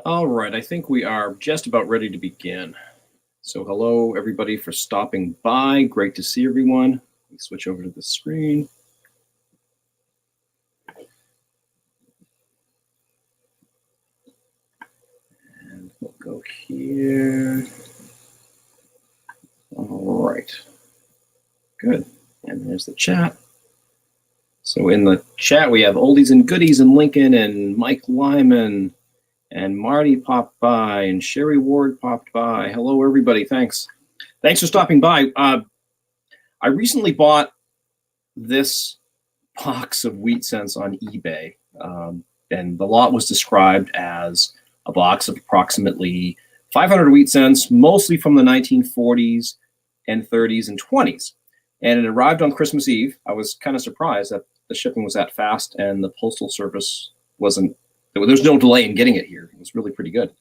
All right, I think we are just about ready to begin. So hello, everybody, for stopping by. Great to see everyone. Let me switch over to the screen. And we'll go here. All right. Good. And there's the chat. So in the chat, we have oldies and goodies and Lincoln and Mike Lyman and Marty popped by and Sherry Ward popped by. Hello, everybody. Thanks. Thanks for stopping by. I recently bought this box of wheat cents on eBay, and the lot was described as a box of approximately 500 wheat cents, mostly from the 1940s and 30s and 20s. And it arrived on Christmas Eve. I was kind of surprised that the shipping was that fast and the postal service wasn't, there's no delay in getting it here. It was really pretty good.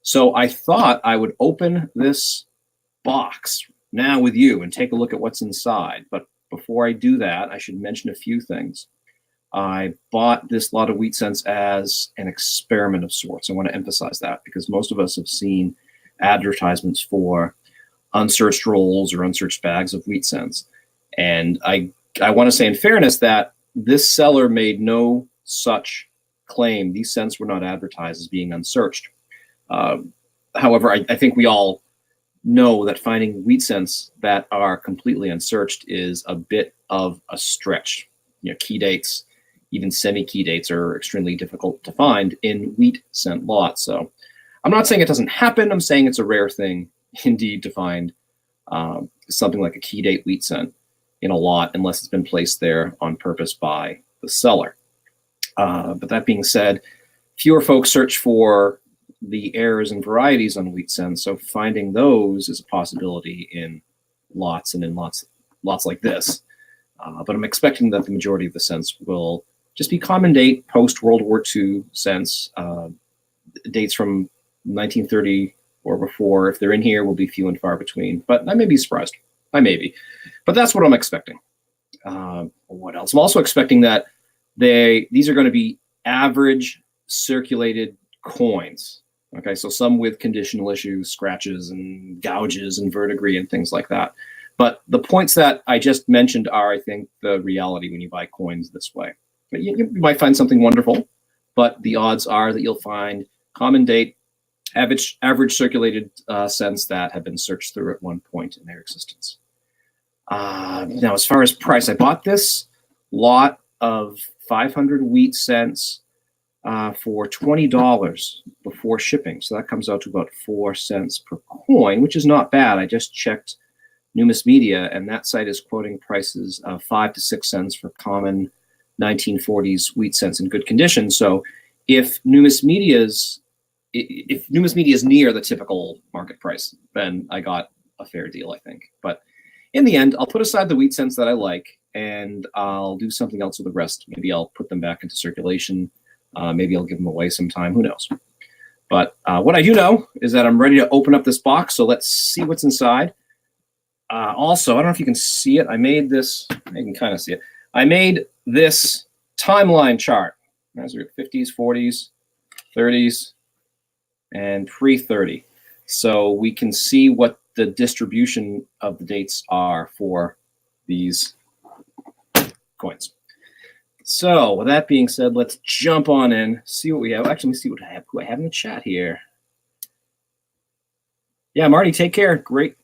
So I thought I would open this box now with you and take a look at what's inside. But before I do that, I should mention a few things. I bought this lot of wheat cents as an experiment of sorts. I want to emphasize that because most of us have seen advertisements for unsearched rolls or unsearched bags of wheat cents. And I want to say in fairness that this seller made no such claim. These cents were not advertised as being unsearched. However, I think we all know that finding wheat cents that are completely unsearched is a bit of a stretch. You know, key dates, even semi-key dates, are extremely difficult to find in wheat cent lots. So I'm not saying it doesn't happen. I'm saying it's a rare thing indeed to find something like a key date wheat cent in a lot unless it's been placed there on purpose by the seller. But that being said, fewer folks search for the errors and varieties on wheat cents, so finding those is a possibility in lots and in lots like this. But I'm expecting that the majority of the cents will just be common date post-World War II cents. Dates from 1930 or before, if they're in here, will be few and far between. But I may be surprised. I may be. But that's what I'm expecting. What else? I'm also expecting that these are going to be average circulated coins. Okay, so some with conditional issues, scratches and gouges and verdigris and things like that. But the points that I just mentioned are, I think, the reality when you buy coins this way. But you might find something wonderful, but the odds are that you'll find common date, average circulated cents that have been searched through at one point in their existence. Now, as far as price, I bought this lot of 500 wheat cents for $20 before shipping. So that comes out to about 4 cents per coin, which is not bad. I just checked Numis Media, and that site is quoting prices of 5 to 6 cents for common 1940s wheat cents in good condition. So if Numis Media is near the typical market price, then I got a fair deal, I think. But in the end, I'll put aside the wheat cents that I like, and I'll do something else with the rest. Maybe I'll put them back into circulation. Maybe I'll give them away sometime. Who knows? But what I do know is that I'm ready to open up this box. So let's see what's inside. Also, I don't know if you can see it. I made this. You can kind of see it. I made this timeline chart. As we're 50s, 40s, 30s, and pre-30. So we can see what the distribution of the dates are for these coins. So with that being said, let's jump on in, see what we have. Actually, let me see who I have in the chat here. Yeah, Marty, take care. Great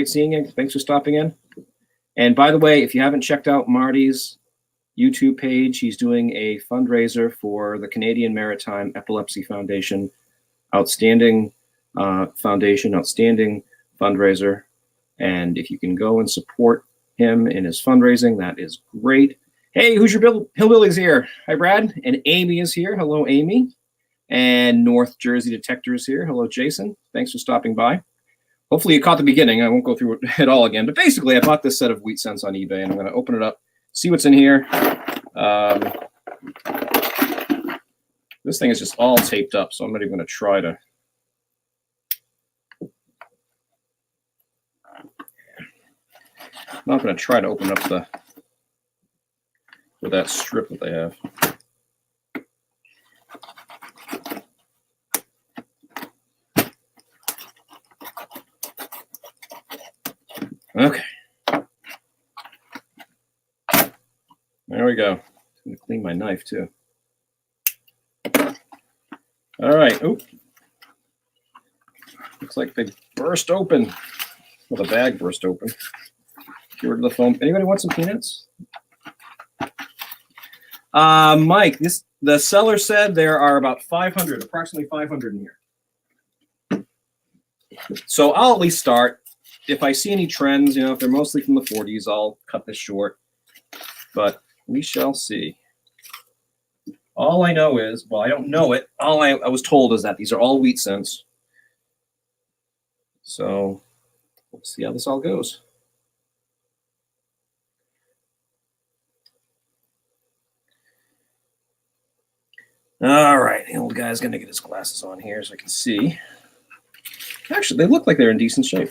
seeing you. Thanks for stopping in. And by the way, if you haven't checked out Marty's YouTube page, he's doing a fundraiser for the Canadian Maritime Epilepsy Foundation. Outstanding foundation, outstanding fundraiser. And if you can go and support him in his fundraising, that is great. Hey, who's your hillbillies here? Hi, Brad. And Amy is here. Hello, Amy. And North Jersey Detectors here. Hello, Jason. Thanks for stopping by. Hopefully you caught the beginning. I won't go through it all again. But basically, I bought this set of wheat cents on eBay, and I'm going to open it up, see what's in here. This thing is just all taped up, so I'm not even going to try to. I'm not going to try to open up with that strip that they have. Okay. There we go. I'm going to clean my knife too. All right. Oop. Looks like they burst open. Well, the bag burst open. Get rid of the foam. Anybody want some peanuts? Mike, the seller said there are about 500, approximately 500 in here. So I'll at least start. If I see any trends, if they're mostly from the 40s, I'll cut this short. But we shall see. All I know is, well, I don't know it. All I was told is that these are all wheat cents. So we'll see how this all goes. All right, the old guy's gonna get his glasses on here so I can see. Actually, they look like they're in decent shape.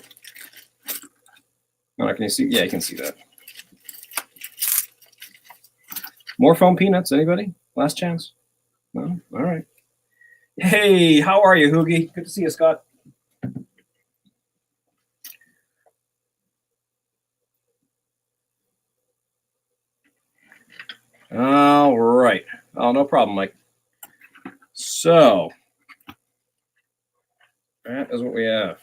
Oh, can you see? Yeah, you can see that. More foam peanuts, anybody? Last chance? No? All right. Hey, how are you, Hoogie? Good to see you, Scott. All right. Oh, no problem, Mike. So, that is what we have.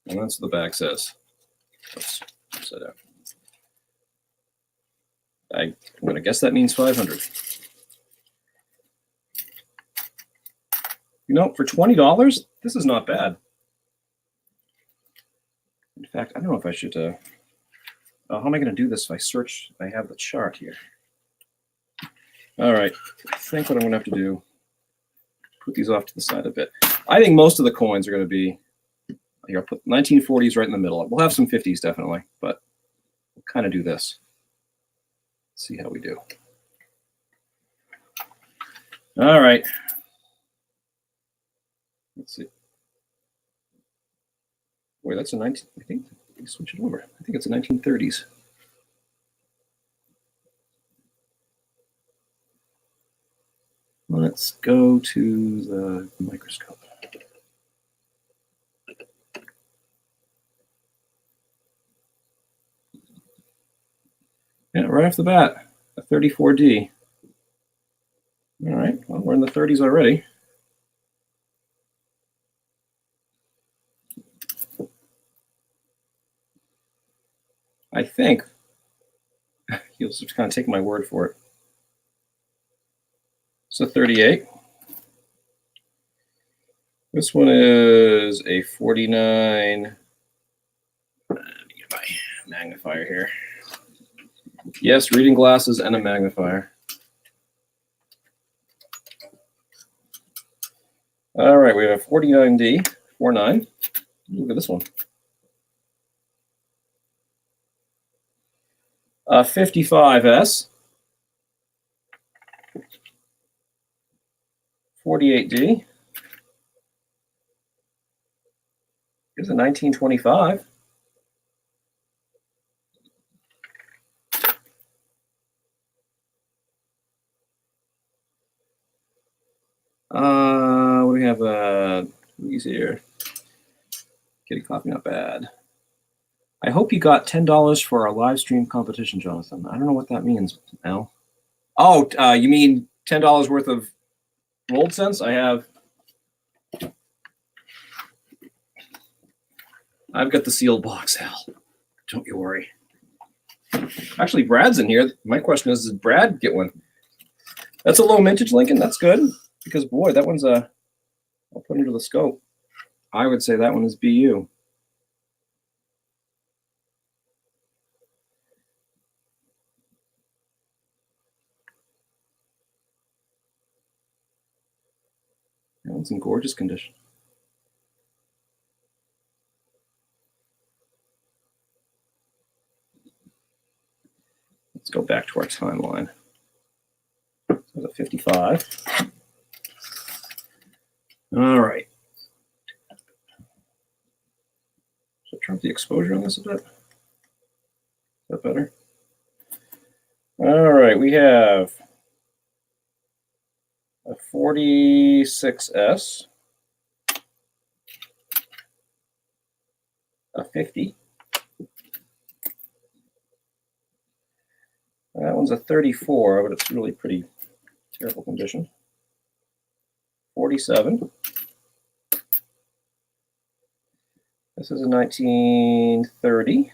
And that's what the back says. Oops, upside down. I'm going to guess that means 500. For $20, this is not bad. In fact, I don't know if I should. How am I going to do this if I search? I have the chart here. All right. I think what I'm going to have to do, put these off to the side a bit. I think most of the coins are going to be, here, I'll put 1940s right in the middle. We'll have some 50s definitely, but we'll kind of do this. See how we do. All right. Let's see. Wait, that's a 19. I think we switch it over. I think it's a 1930s. Let's go to the microscope. Yeah, right off the bat, a 34D. All right, well, we're in the 30s already. I think you'll just kind of take my word for it. So 38. This one is a 49. Let me get my magnifier here. Yes, reading glasses and a magnifier. All right, we have a 49D, 49. Look at this one. 55S, 48D. Here's a 1925. What do we have? These here. Kitty coffee, not bad. I hope you got $10 for our live stream competition, Jonathan. I don't know what that means, Al. Oh, you mean $10 worth of gold cents? I've got the sealed box, Al. Don't you worry. Actually, Brad's in here. My question is, does Brad get one? That's a low mintage Lincoln. That's good. Because, boy, that one's I'll put into the scope. I would say that one is BU. That one's in gorgeous condition. Let's go back to our timeline. There's a 55. All right. So turn up the exposure on this a bit. Is that better? All right, we have a 46S, a 50. That one's a 34, but it's really pretty terrible condition. 47. This is a 1930.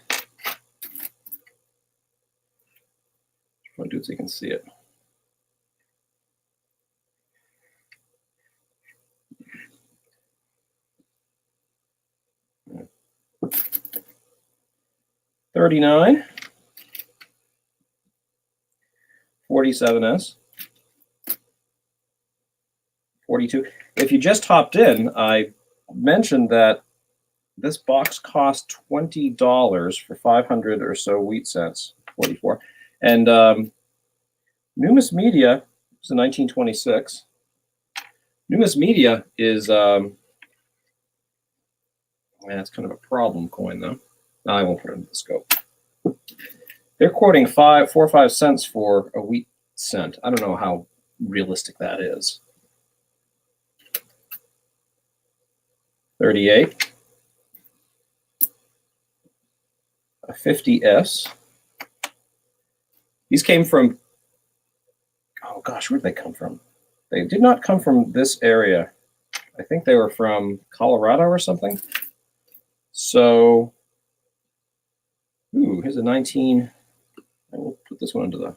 I'll do it so you can see it. $39. 47S. 42. If you just hopped in, I mentioned that this box cost $20 for 500 or so wheat cents, 44. And Numis Media is a 1926. Numis Media is, it's kind of a problem coin though. No, I won't put it in the scope. They're quoting 4 or 5 cents for a wheat cent. I don't know how realistic that is. 38. A 50S. These came from, oh gosh, where'd they come from? They did not come from this area. I think they were from Colorado or something. So, ooh, here's a 19. I will put this one under the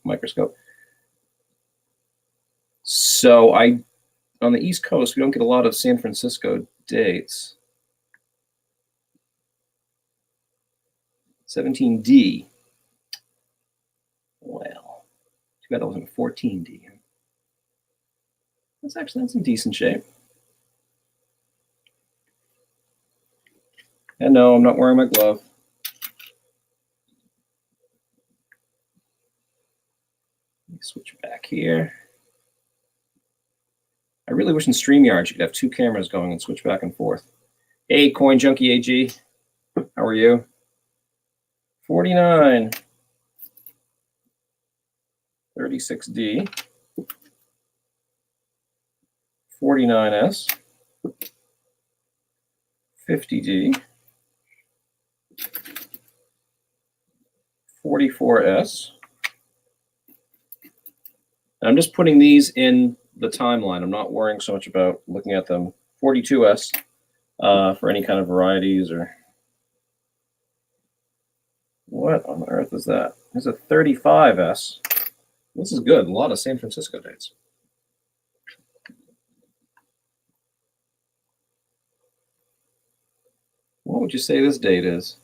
microscope. So on the East Coast, we don't get a lot of San Francisco dates. 17D. Well, too bad that wasn't a 14D. That's in decent shape. And no, I'm not wearing my glove. Let me switch back here. I really wish in StreamYard you could have 2 cameras going and switch back and forth. Hey, Coin Junkie AG, how are you? 49. 36D. 49S. 50D. 44S. I'm just putting these in the timeline. I'm not worrying so much about looking at them. 42S for any kind of varieties or what on earth is that? There's a 35S. This is good. A lot of San Francisco dates. What would you say this date is?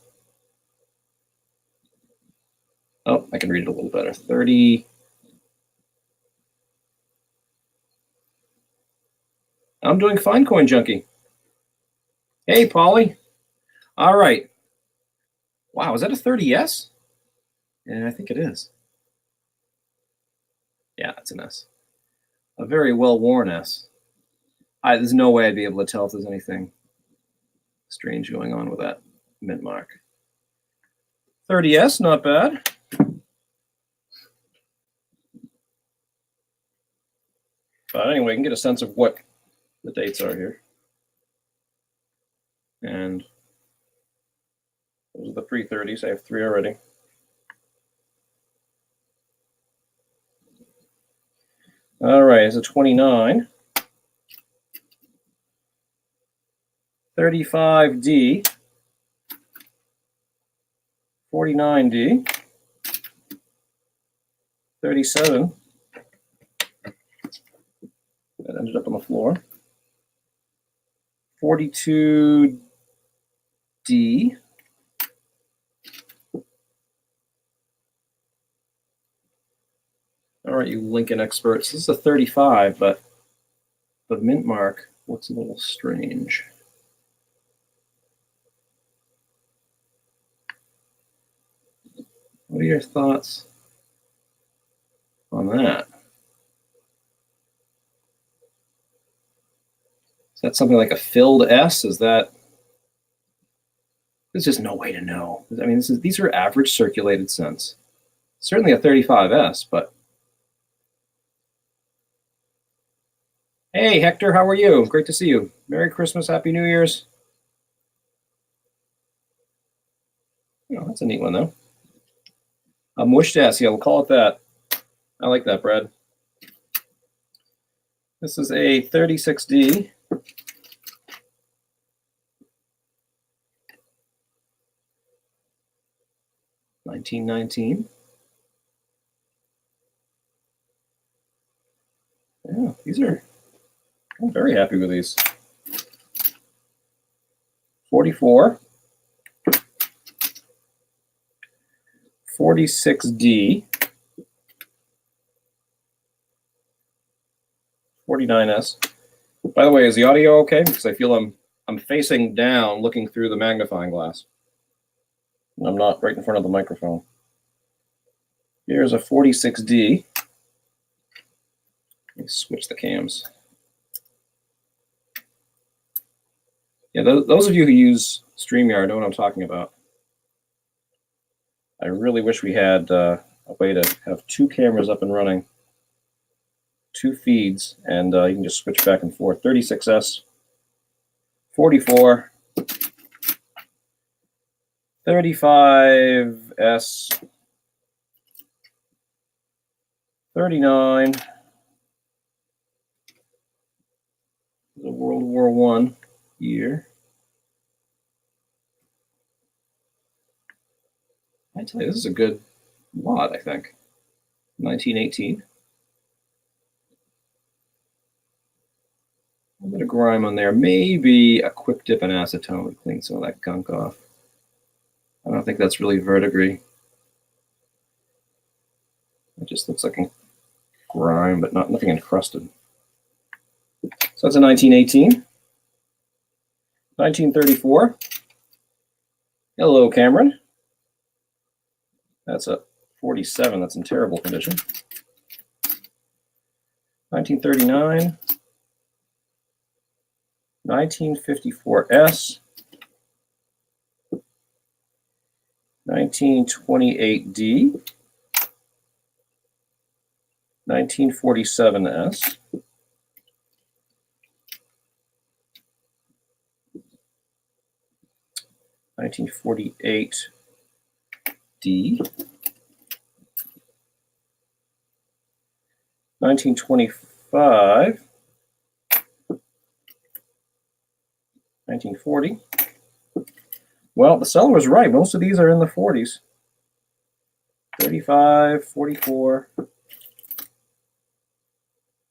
Oh, I can read it a little better. 30. I'm doing fine, Coin Junkie. Hey, Polly. All right. Wow, is that a 30S? Yeah, I think it is. Yeah, it's an S. A very well-worn S. There's no way I'd be able to tell if there's anything strange going on with that mint mark. 30S, not bad. But anyway, you can get a sense of what the dates are here. And those are the pre-30s. I have 3 already. All right, it's a 29. 35D. 49D. 37. That ended up on the floor. 42D. All right, you Lincoln experts. This is a 35, but the mint mark looks a little strange. What are your thoughts on that? Is that something like a filled S? Is that? There's just no way to know. I mean, these are average circulated cents. Certainly a 35S, but hey, Hector, how are you? Great to see you. Merry Christmas, Happy New Year's. Oh, that's a neat one, though. A mushed S, yeah, we'll call it that. I like that, Brad. This is a 36D. $19.19. Yeah, these are, I'm very happy with these. 44. 46D. 49S. By the way, is the audio okay? Because I feel I'm facing down looking through the magnifying glass. I'm not right in front of the microphone. Here's a 46D. Let me switch the cams. Yeah, those of you who use StreamYard know what I'm talking about. I really wish we had a way to have two cameras up and running, two feeds, and you can just switch back and forth. 36S, 44, 35S, 39, the World War I year. I tell you, this is a good lot, I think. 1918. A bit of grime on there. Maybe a quick dip in acetone would clean some of that gunk off. I don't think that's really verdigris. It just looks like a grime, but nothing encrusted. So that's a 1918. 1934. Hello, Cameron. That's a 47. That's in terrible condition. 1939. 1954S. 1928D. 1947S. 1948D. 1925. 1940. Well, the seller was right. Most of these are in the 40s. 35, 44,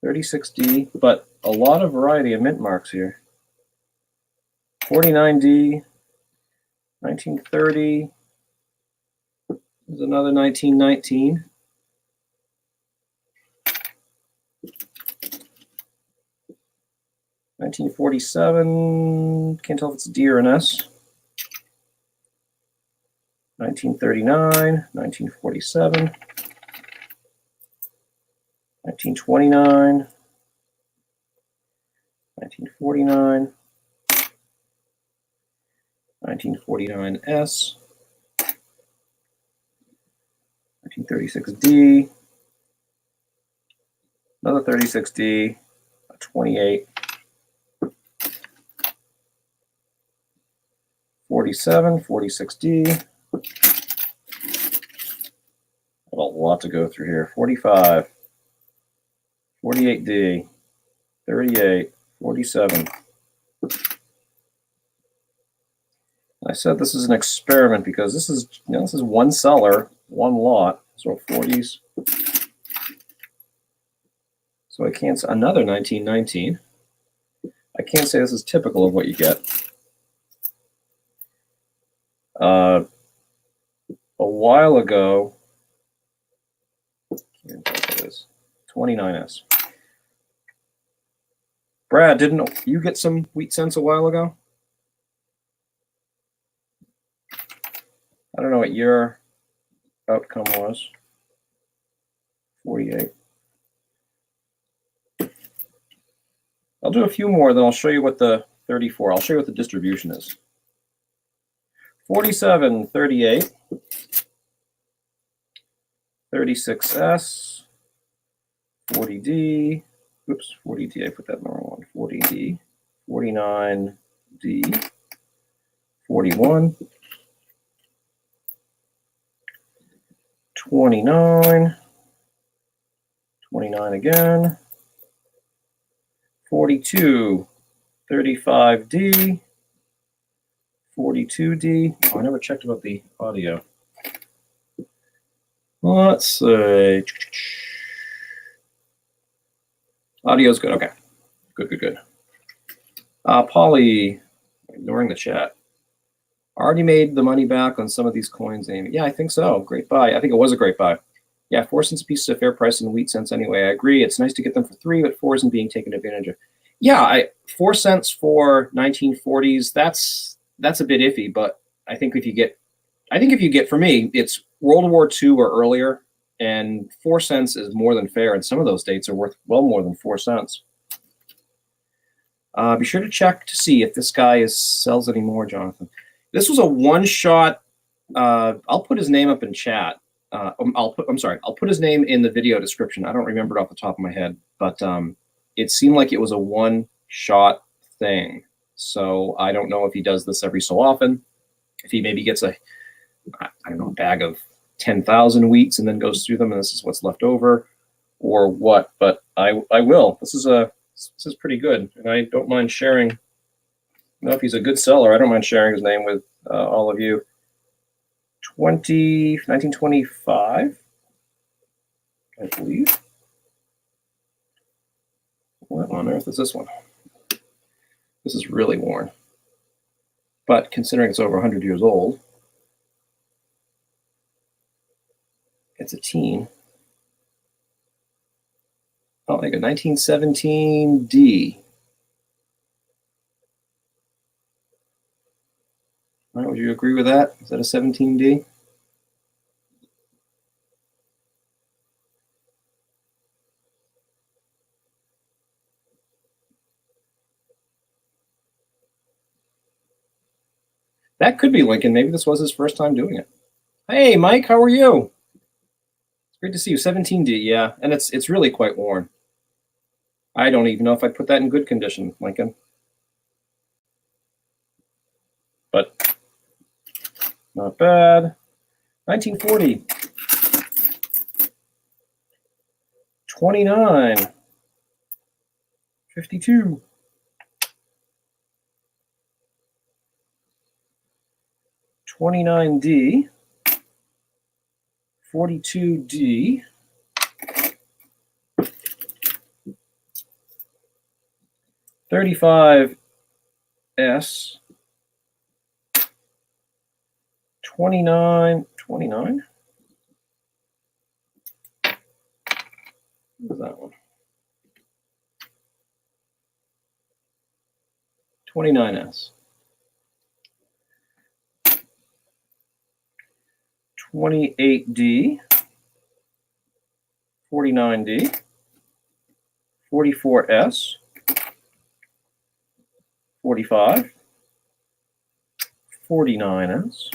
36D, but a lot of variety of mint marks here. 49D, 1930. There's another 1919. 1947, can't tell if it's a D or an S. 1939, 1947, 1929, 1949, 1949S, 1936D, another 36D, a 28, 47, 46D. A lot to go through here. 45, 48D, 38, 47. I said this is an experiment because this is, this is one seller, one lot, so 40s. So I can't say another 1919. I can't say this is typical of what you get. A while ago, can't tell what it is. 29S. Brad, didn't you get some wheat cents a while ago? I don't know what your outcome was. 48. I'll do a few more, then I'll show you what the 34. I'll show you what the distribution is. 47, 38. 36S, 40D, oops, 40D, I put that in the wrong one, 40D, 49D, 41, 29, 29 again, 42, 35D, 42D. Oh, I never checked about the audio. Let's see. Audio's good. Okay. Good. Polly, ignoring the chat. Already made the money back on some of these coins, Amy. Yeah, I think so. Great buy. I think it was a great buy. Yeah, 4 cents a piece is a fair price in wheat cents anyway. I agree. It's nice to get them for 3, but 4 isn't being taken advantage of. Yeah, 4 cents for 1940s. That's a bit iffy, but I think if you get for me, it's World War II or earlier, and 4 cents is more than fair, and some of those dates are worth well more than 4 cents. Be sure to check to see if this guy sells any more, Jonathan. This was a one-shot. I'll put his name up in chat. I'll put his name in the video description. I don't remember it off the top of my head, but it seemed like it was a one-shot thing. So I don't know if he does this every so often. If he maybe gets a bag of 10,000 wheats and then goes through them, and this is what's left over, or what. But I will. This is pretty good, and I don't mind sharing. You know, if he's a good seller, I don't mind sharing his name with all of you. 1925, I believe. What on earth is this one? This is really worn. But considering it's over 100 years old, it's a teen. Oh, like a 1917D. All right, would you agree with that? Is that a 17D? That could be Lincoln. Maybe this was his first time doing it. Hey, Mike, how are you? It's great to see you. 17D, yeah, and it's really quite worn. I don't even know if I'd put that in good condition, Lincoln. But not bad. 1940. 29. 52. 29D. 42D. 35S. 29. What is that one? 29S. 28D. 49D. 44S. 45. 49S.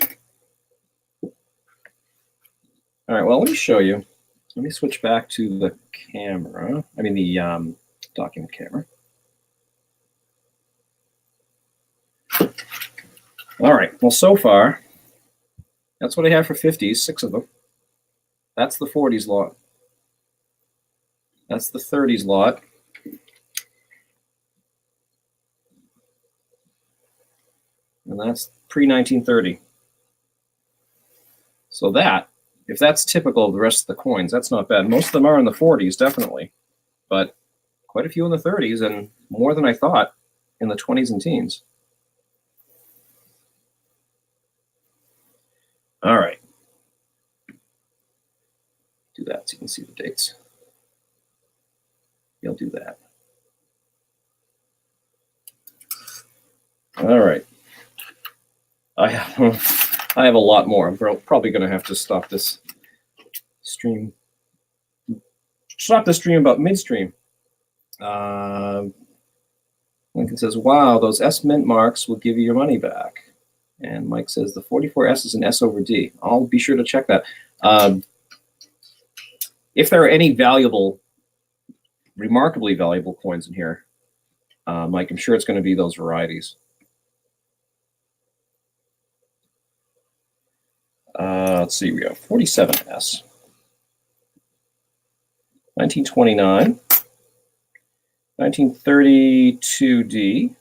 All right, well, let me show you. Let me switch back to the camera. I mean, the document camera. All right, well, so far, that's what I have for 50s, 6 of them. That's the 40s lot. That's the 30s lot. And that's pre-1930. So that, if that's typical of the rest of the coins, that's not bad. Most of them are in the 40s, definitely. But quite a few in the 30s, and more than I thought in the 20s and teens. All right. Do that so you can see the dates. You'll do that. All right. I have a lot more. I'm probably going to have to stop this stream. Stop the stream about midstream. Lincoln says, wow, those S mint marks will give you your money back. And Mike says, the 44S is an S over D. I'll be sure to check that. if there are any valuable, remarkably valuable coins in here, Mike, I'm sure it's going to be those varieties. Let's see, we got 47S, 1929, 1932D,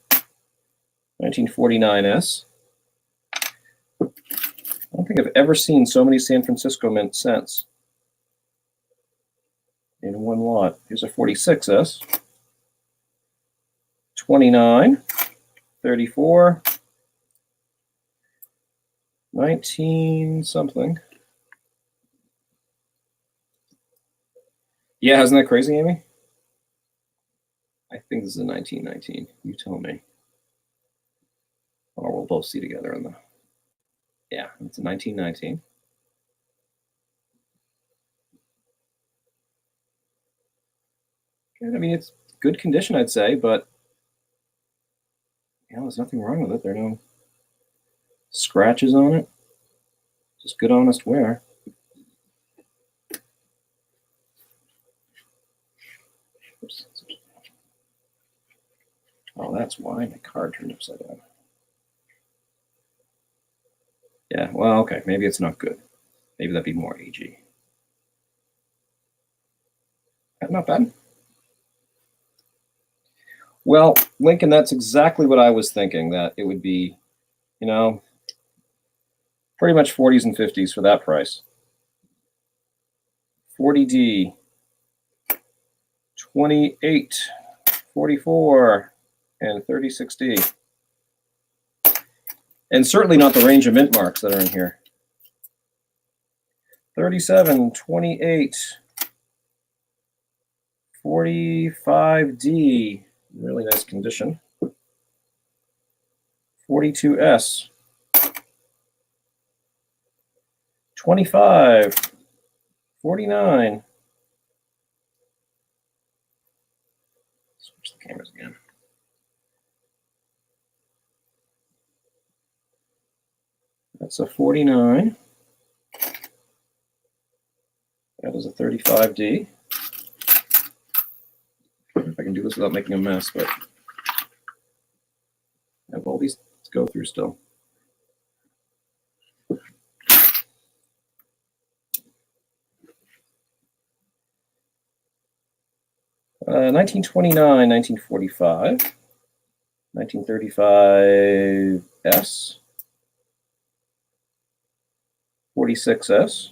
1949S. I don't think I've ever seen so many San Francisco Mint cents in one lot. Here's a 46S, 29, 34, 19 something. Yeah, isn't that crazy, Amy? I think this is a 1919. You tell me. Or we'll both see together on the. Yeah, it's a 1919. I mean, it's good condition, I'd say, but there's nothing wrong with it. There are no scratches on it. Just good, honest wear. Oops. Oh, that's why my card turned upside down. Yeah, well, okay, maybe it's not good. Maybe that'd be more AG. Not bad. Well, Lincoln, that's exactly what I was thinking, that it would be, pretty much 40s and 50s for that price. 40D, 28, 44, and 36D. And certainly not the range of mint marks that are in here. 37, 28, 45D, really nice condition. 42S, 25, 49. Switch the cameras again. That's a 49. That is a 35D. If I can do this without making a mess, but I have all these to go through still. 1929, 1945, 1935S, 46S,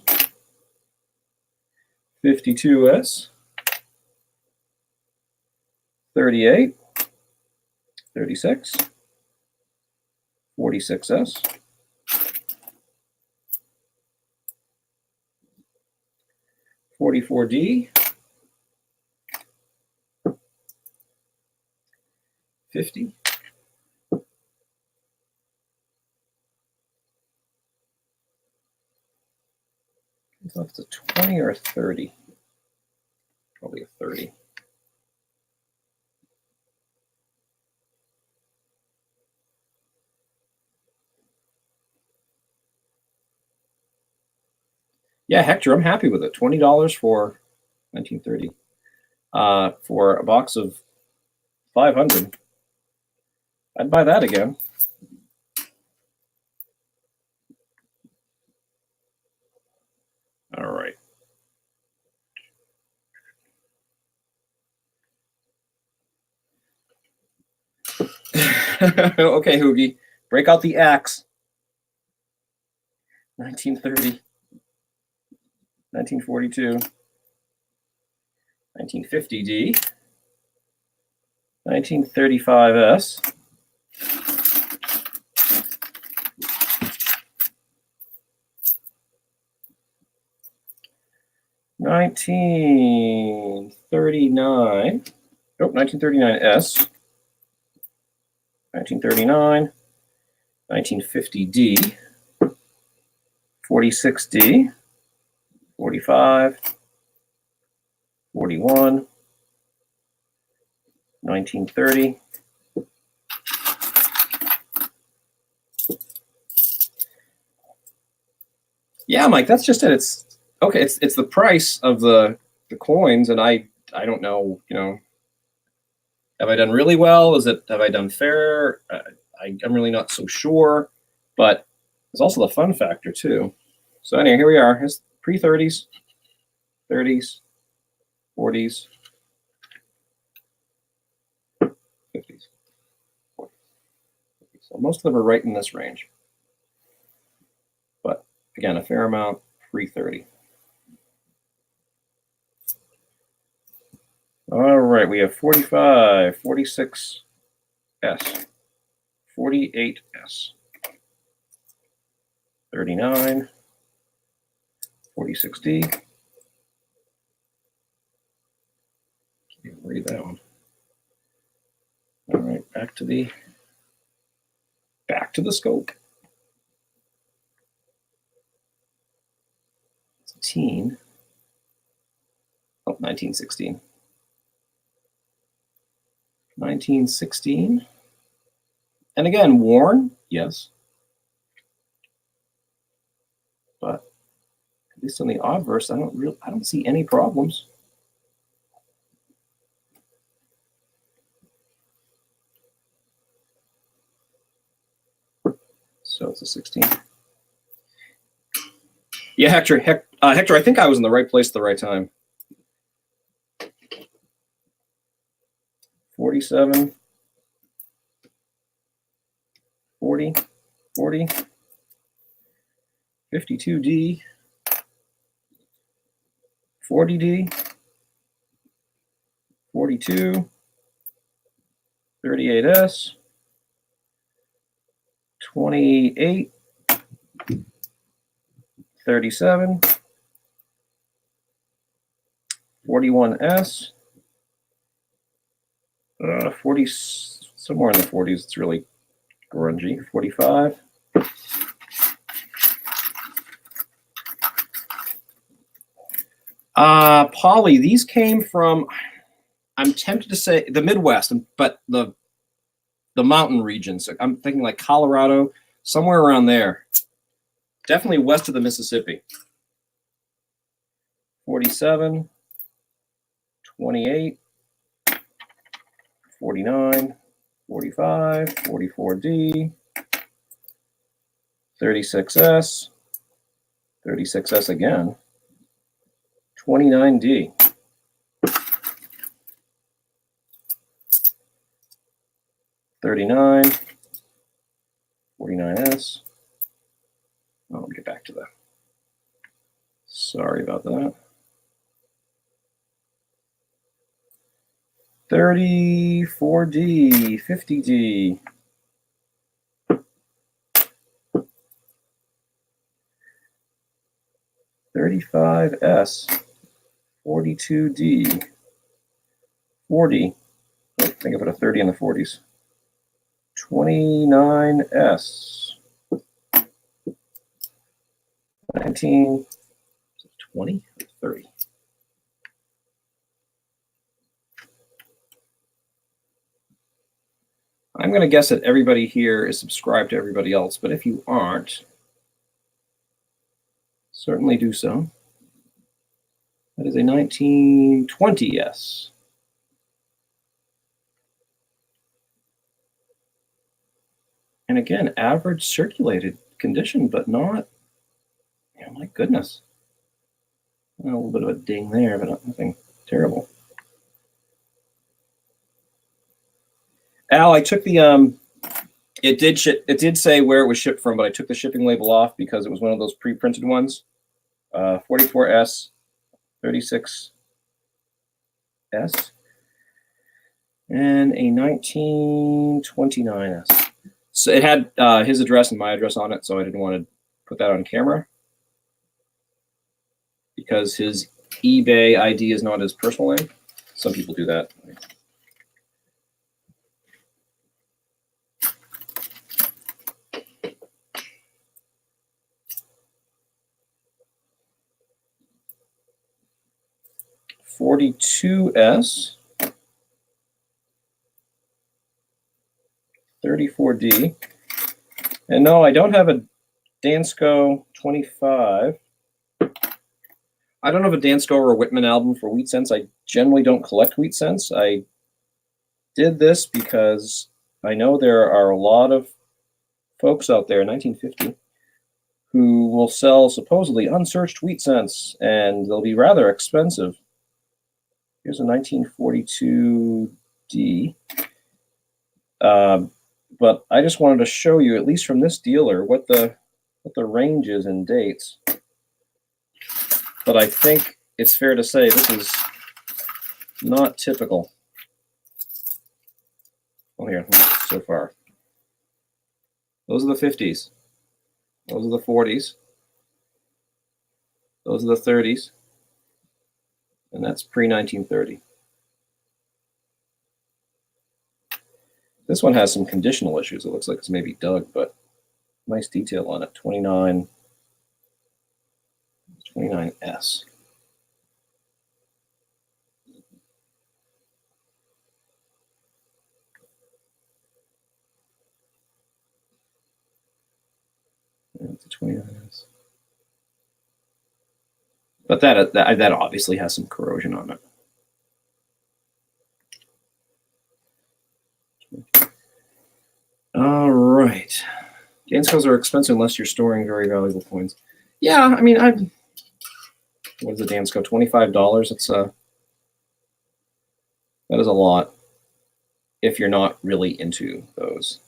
52S, 38, 36, 46S, 44D, 50, so it's a 20 or a 30, probably a 30. Yeah, Hector, I'm happy with it. $20 for 1930. For a box of 500, I'd buy that again. All right. Okay, Hoogie, break out the axe. 1930, 1942, 1950D, 1935S, 1939, 1939S, 1939, 1950D, 46D, 45, 41, 1930, yeah, Mike, that's just it. It's okay. It's the price of the the coins, and I don't know, you know, have I done really well? Have I done fair? I'm really not so sure, but there's also the fun factor too. So anyway, here we are. It's pre-30s, 30s, 40s, 50s, 40s. So most of them are right in this range. But again, a fair amount pre-30. All right, we have 45, 46S, 48S, 39, 46D. Can't even read that one. All right, back to the scope. It's a teen. Oh, 1916. 1916. And again, worn, yes. But at least on the obverse, I don't see any problems. So it's a 16. Yeah, Hector, I think I was in the right place at the right time. 47, 40, 40, 52D, 40D, 42, 38S, 28, 37, 41S, 40, somewhere in the 40s, it's really grungy, 45. Polly, these came from, I'm tempted to say the Midwest, but the mountain regions. I'm thinking like Colorado, somewhere around there. Definitely west of the Mississippi. 47, 28, 49, 45, 44D, 36S, 36S again, 29D. $39, 49S. Oh, let me get back to that. Sorry about that. 34D, 50D. 35S, 42D, 40. I think I put a 30 in the 40s. 29S, 19, 20, 30. I'm going to guess that everybody here is subscribed to everybody else, but if you aren't, certainly do so. That is a 1920S. And again, average circulated condition, but not, oh my goodness. A little bit of a ding there, but nothing terrible. Al, I took the, it did say where it was shipped from, but I took the shipping label off because it was one of those pre-printed ones. 44S, 36S, and a 1929S. So it had his address and my address on it, so I didn't want to put that on camera because his eBay ID is not his personal name. Some people do that. $42S, 34D, and no, I don't have a Dansko 25. I don't have a Dansko or a Whitman album for wheat cents. I generally don't collect wheat cents. I did this because I know there are a lot of folks out there in 1950 who will sell supposedly unsearched wheat cents, and they'll be rather expensive. Here's a 1942D. But I just wanted to show you, at least from this dealer, what the range is in dates. But I think it's fair to say this is not typical. Well, here, so far. Those are the 50s. Those are the 40s. Those are the 30s. And that's pre-1930. This one has some conditional issues. It looks like it's maybe dug, but nice detail on it. 29S. It's a 29S. But that obviously has some corrosion on it. All right. Danskos are expensive unless you're storing very valuable coins. Yeah, I mean, what is a Dansko? $25. It's that is a lot if you're not really into those.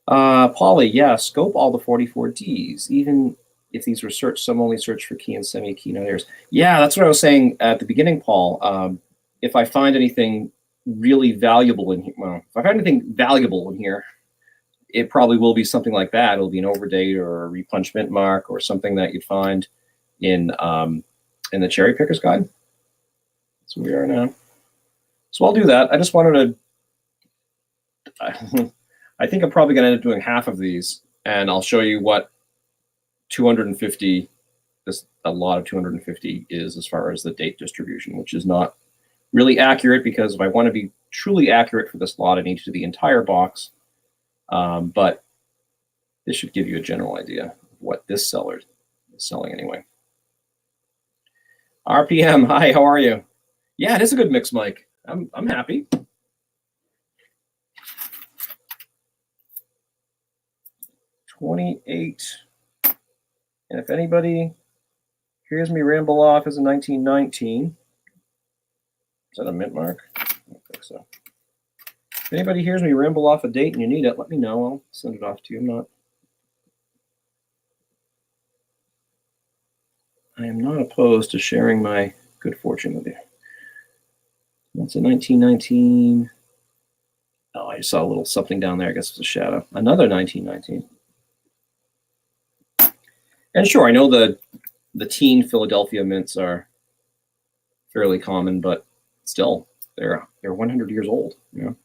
Polly, yeah, scope all the 44Ds, even if these were searched. Some only search for key and semi-key node errors. Yeah, that's what I was saying at the beginning, Paul. If I find anything really valuable in here, well, if I find anything valuable in here, it probably will be something like that. It'll be an overdate or a repunch mint mark or something that you'd find in the Cherry Picker's Guide. That's where we are now. So I'll do that. I just wanted to. I think I'm probably going to end up doing half of these, and I'll show you what 250. A lot of 250 is as far as the date distribution, which is not really accurate, because if I want to be truly accurate for this lot, I need to do the entire box. But this should give you a general idea of what this seller is selling anyway. RPM, hi, how are you? Yeah, it is a good mix, Mike. I'm happy. $28. And if anybody hears me ramble off as a 1919, is that a mint mark? I don't think so. If anybody hears me ramble off a date and you need it, let me know. I'll send it off to you. I am not opposed to sharing my good fortune with you. That's a 1919. Oh, I just saw a little something down there. I guess it's a shadow. Another 1919. And sure, I know the teen Philadelphia mints are fairly common, but still, they're 100 years old. You know.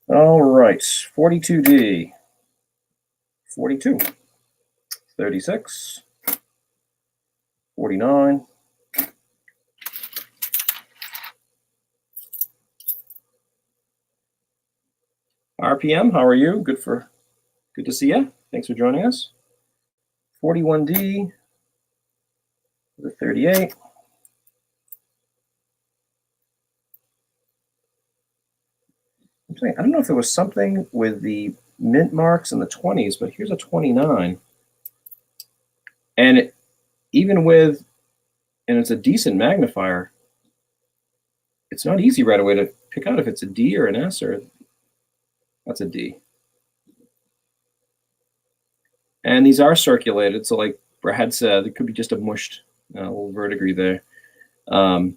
All right, 42D, 42, 36, 49. RPM, how are you? Good to see you. Thanks for joining us. 41D, the 38. I don't know if there was something with the mint marks in the 20s, but here's a 29. And and it's a decent magnifier, it's not easy right away to pick out if it's a D or an S, or that's a D. And these are circulated, so like Brad said, it could be just a mushed little verdigris there. Could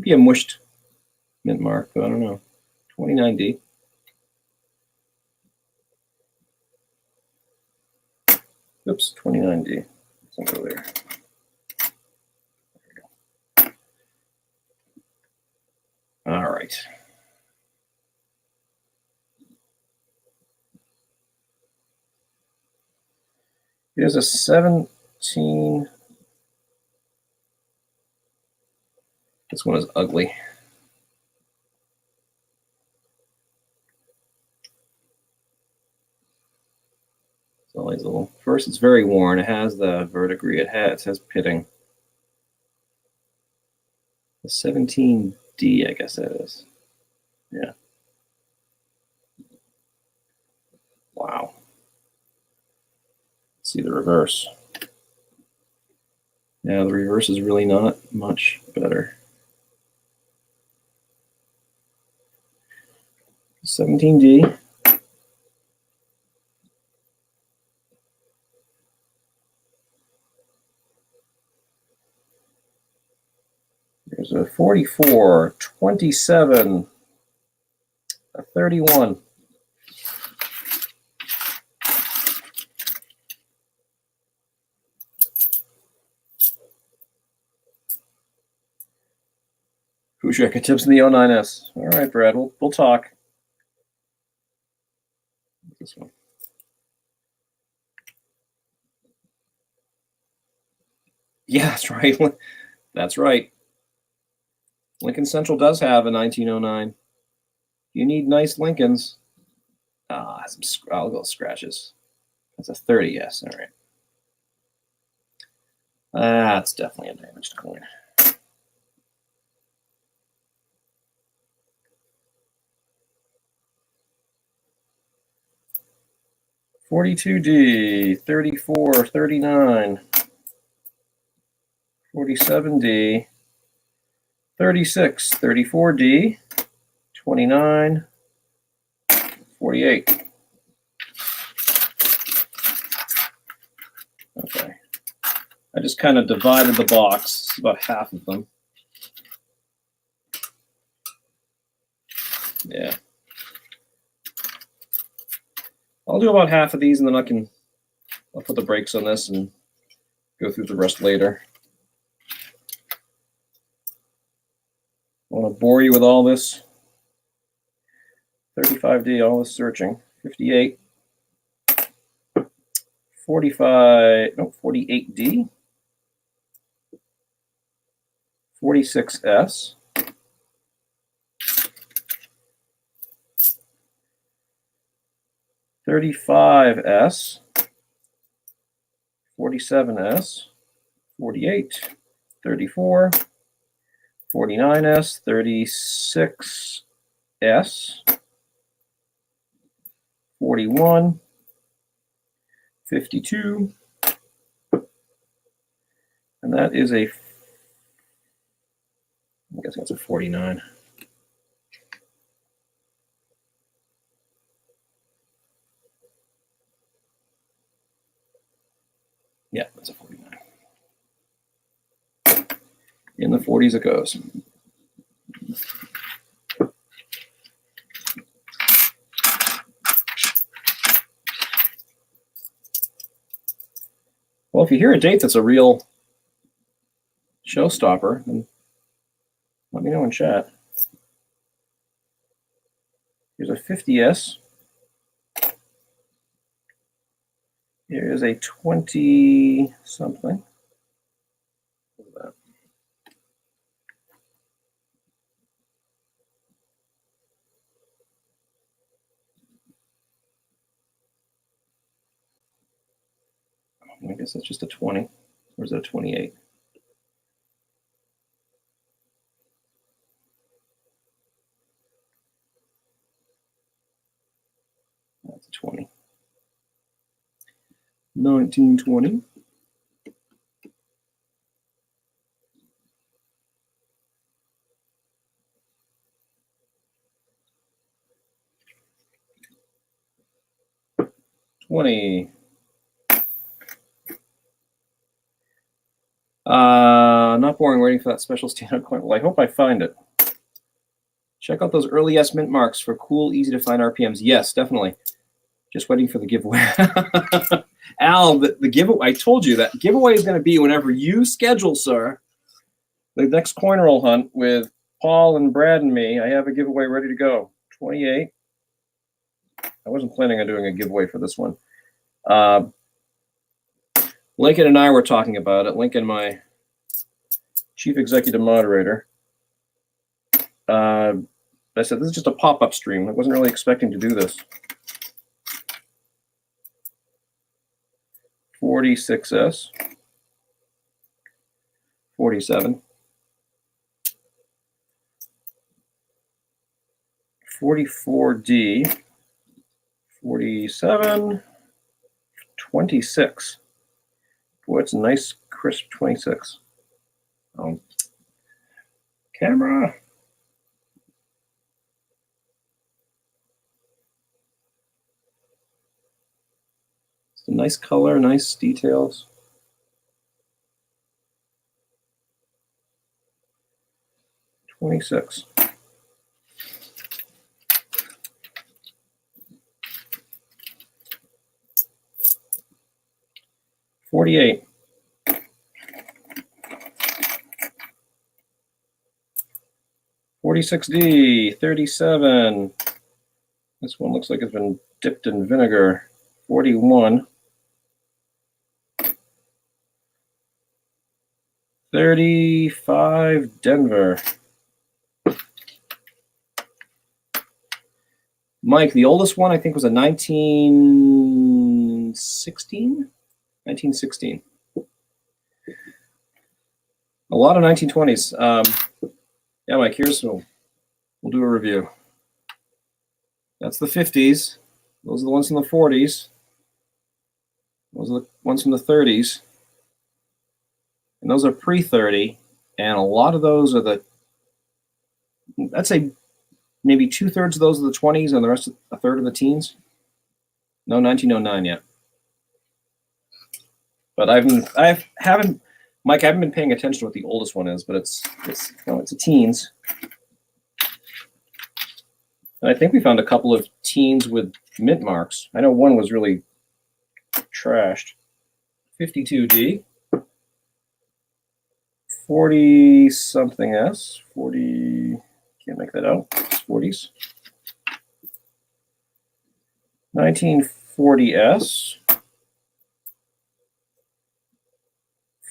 be a mushed mint mark, but I don't know. 29D. Oops, 29D. Let's go there. All right. Here's a 17. This one is ugly. So it's a little, first, it's very worn. It has the verdigris. It says pitting. The 17D, I guess that is. Yeah. Wow. Let's see the reverse. Yeah, the reverse is really not much better. 17D. There's a 44, 27, a 31. Who's your tips in the 09S? All right, Brad, we'll talk. This one. Yeah, that's right. That's right. Lincoln Central does have a 1909. You need nice Lincolns. I'll go scratches. That's a 30, yes. All right. That's definitely a damaged coin. $42D, 34, 39, 47D, 36, 34D, 29, 48. Okay. I just kind of divided the box. It's about half of them. Yeah. I'll do about half of these, and then I'll put the brakes on this and go through the rest later. I want to bore you with all this. 35D, all this searching. 58. 45, no, 48D. 46S. 35S. 47S. 48. 34. 49S. 36S. 41. 52. And that is I'm guessing it's a 49. Yeah, that's a 49. In the 40s it goes. Well, if you hear a date that's a real showstopper, then let me know in chat. Here's a 50S. Here is a 20-something. Look at that. I guess that's just a 20. Or is it a 28? That's a 20. 1920. Not boring waiting for that special standout coin. Well, I hope I find it. Check out those early S mint marks for cool, easy to find RPMs. Yes, definitely. Just waiting for the giveaway. Al, the giveaway, I told you that giveaway is going to be whenever you schedule, sir. The next coin roll hunt with Paul and Brad and me, I have a giveaway ready to go. 28. I wasn't planning on doing a giveaway for this one. Lincoln and I were talking about it. Lincoln, my chief executive moderator. I said, this is just a pop-up stream. I wasn't really expecting to do this. 46S, 47, 44D, 47, 26. Boy, it's a nice crisp 26. Camera. It's a nice color, nice details. $26. $48. $46D, 37. This one looks like it's been dipped in vinegar. 41. 35, Denver. Mike, the oldest one I think was a 1916? 1916. A lot of 1920s. Yeah, Mike, we'll do a review. That's the 50s. Those are the ones from the 40s. Those are the ones from the 30s. And those are pre-30. And a lot of those are I'd say maybe 2/3 of those are the 20s and the rest, a third of the teens. No 1909 yet. But Mike, I haven't been paying attention to what the oldest one is, but it's a teens. And I think we found a couple of teens with mint marks. I know one was really trashed. 52D. 40-something S. 40, can't make that out. It's 40s. 1940S.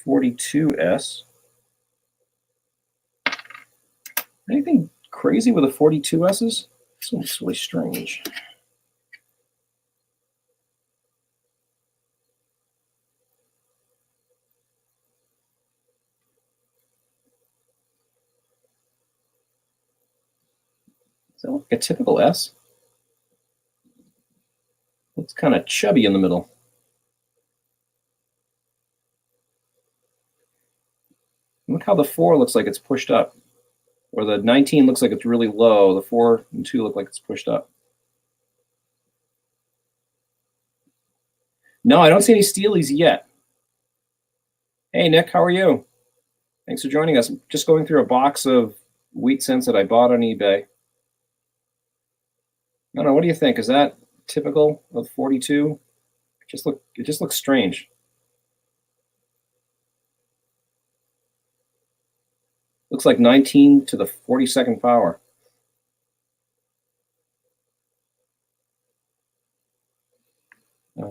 42S. Anything crazy with the 42S's? This one's really strange. Does that look like a typical S? Looks kind of chubby in the middle. Look how the 4 looks like it's pushed up. Or the 19 looks like it's really low. The 4 and 2 look like it's pushed up. No, I don't see any steelies yet. Hey, Nick, how are you? Thanks for joining us. I'm just going through a box of wheat cents that I bought on eBay. I don't know, what do you think? Is that typical of 42? It just looks strange. Looks like 19 to the 42nd power.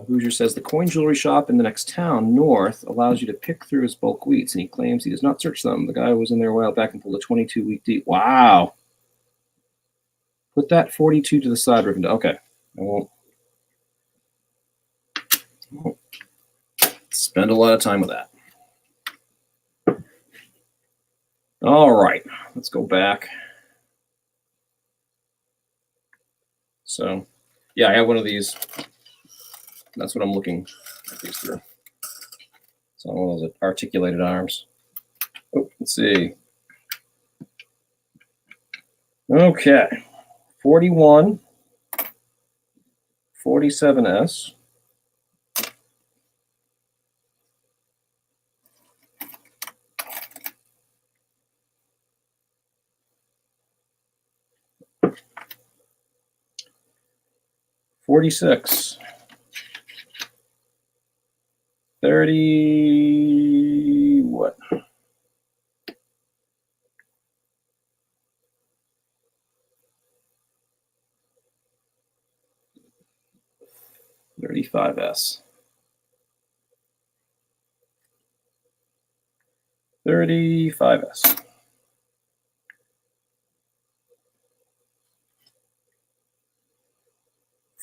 Hoosier says the coin jewelry shop in the next town north allows you to pick through his bulk wheats, and he claims he does not search them. The guy was in there a while back and pulled a 22 wheat deep. Wow. Put that 42 to the side, Riven. Okay. I won't spend a lot of time with that. All right. Let's go back. So, yeah, I have one of these. That's what I'm looking at these through. So one of those articulated arms. Oh, let's see. Okay. 41, 47S. 46. 30, what? 35S. 35S.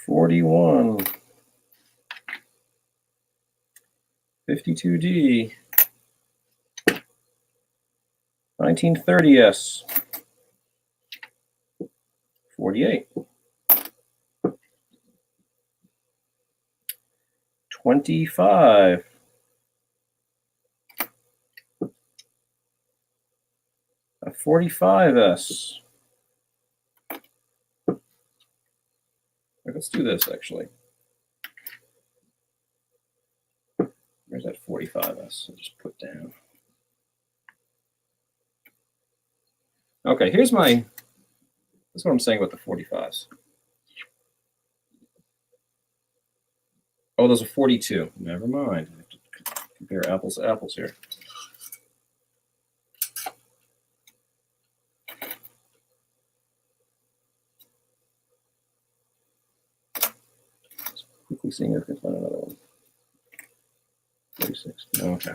41. 52D. 1930S. 48. 25. A 45S. Let's do this actually. Where's that 45S? I'll just put down. Okay, here's my, that's what I'm saying about the 45s. Oh, those are 42. Never mind. I have to compare apples to apples here. Just quickly seeing if I can find another one. 46. Okay.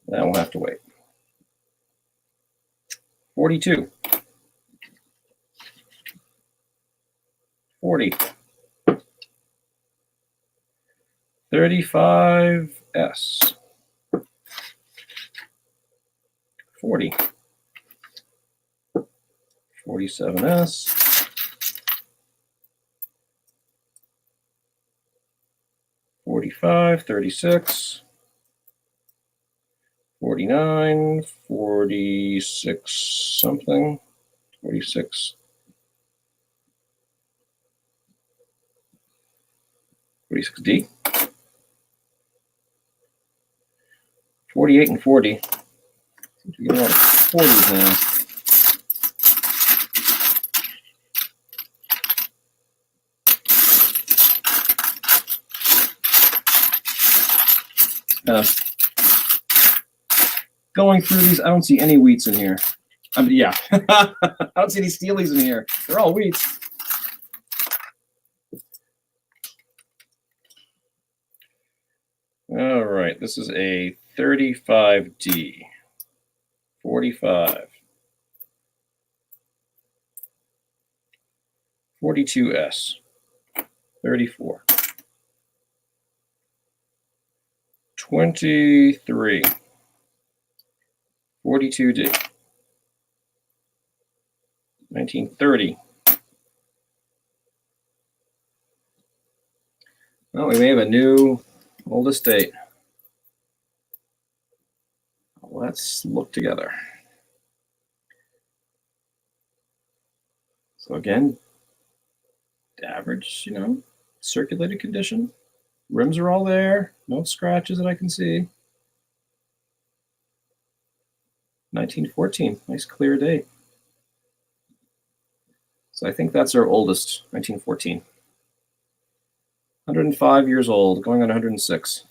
That will have to wait. 42. 40. 35S. 40. 47S. 45, 36. 49, 46 something. 46. 46D. 48 and 40. Seems to get a lot of 40s now. Going through these, I don't see any wheats in here. I mean, yeah, I don't see any steelies in here. They're all wheats. All right, this is a 35D. 45. 42S. 34. 23. 42D. 1930. Well, we may have a new oldest date. Let's look together. So again, average, circulated condition. Rims are all there. No scratches that I can see. 1914, nice clear date. So I think that's our oldest, 1914. 105 years old, going on 106.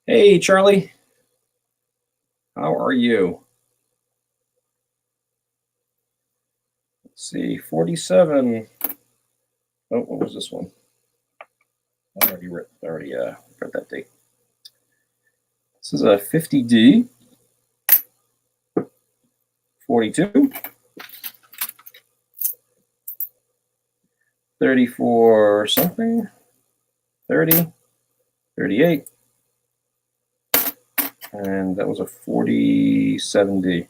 Hey, Charlie. How are you? Let's see, 47. Oh, what was this one? I already read that date. This is a 50D. 42. 34 something. 30. 38. And that was a 47D.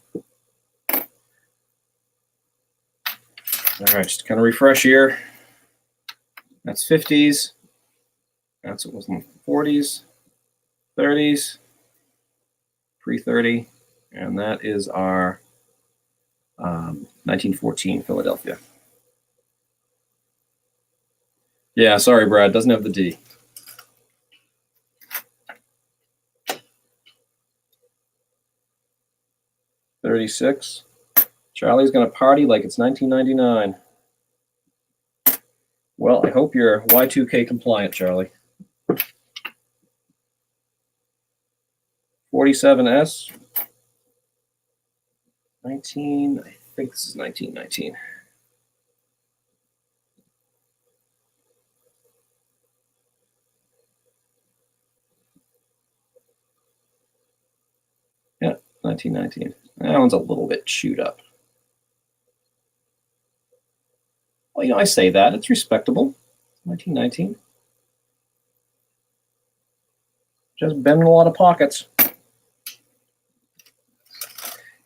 All right, just kind of refresh here. That's 50s. That's what was in the 40s, 30s, pre-30, and that is our 1914 Philadelphia. Yeah, sorry, Brad, doesn't have the D. $36. Charlie's gonna party like it's 1999. Well, I hope you're Y2K compliant, Charlie. 47S. 19, I think this is 1919. Yeah, 1919. That one's a little bit chewed up. Well, you know, I say that. It's respectable. 1919. Just bending a lot of pockets.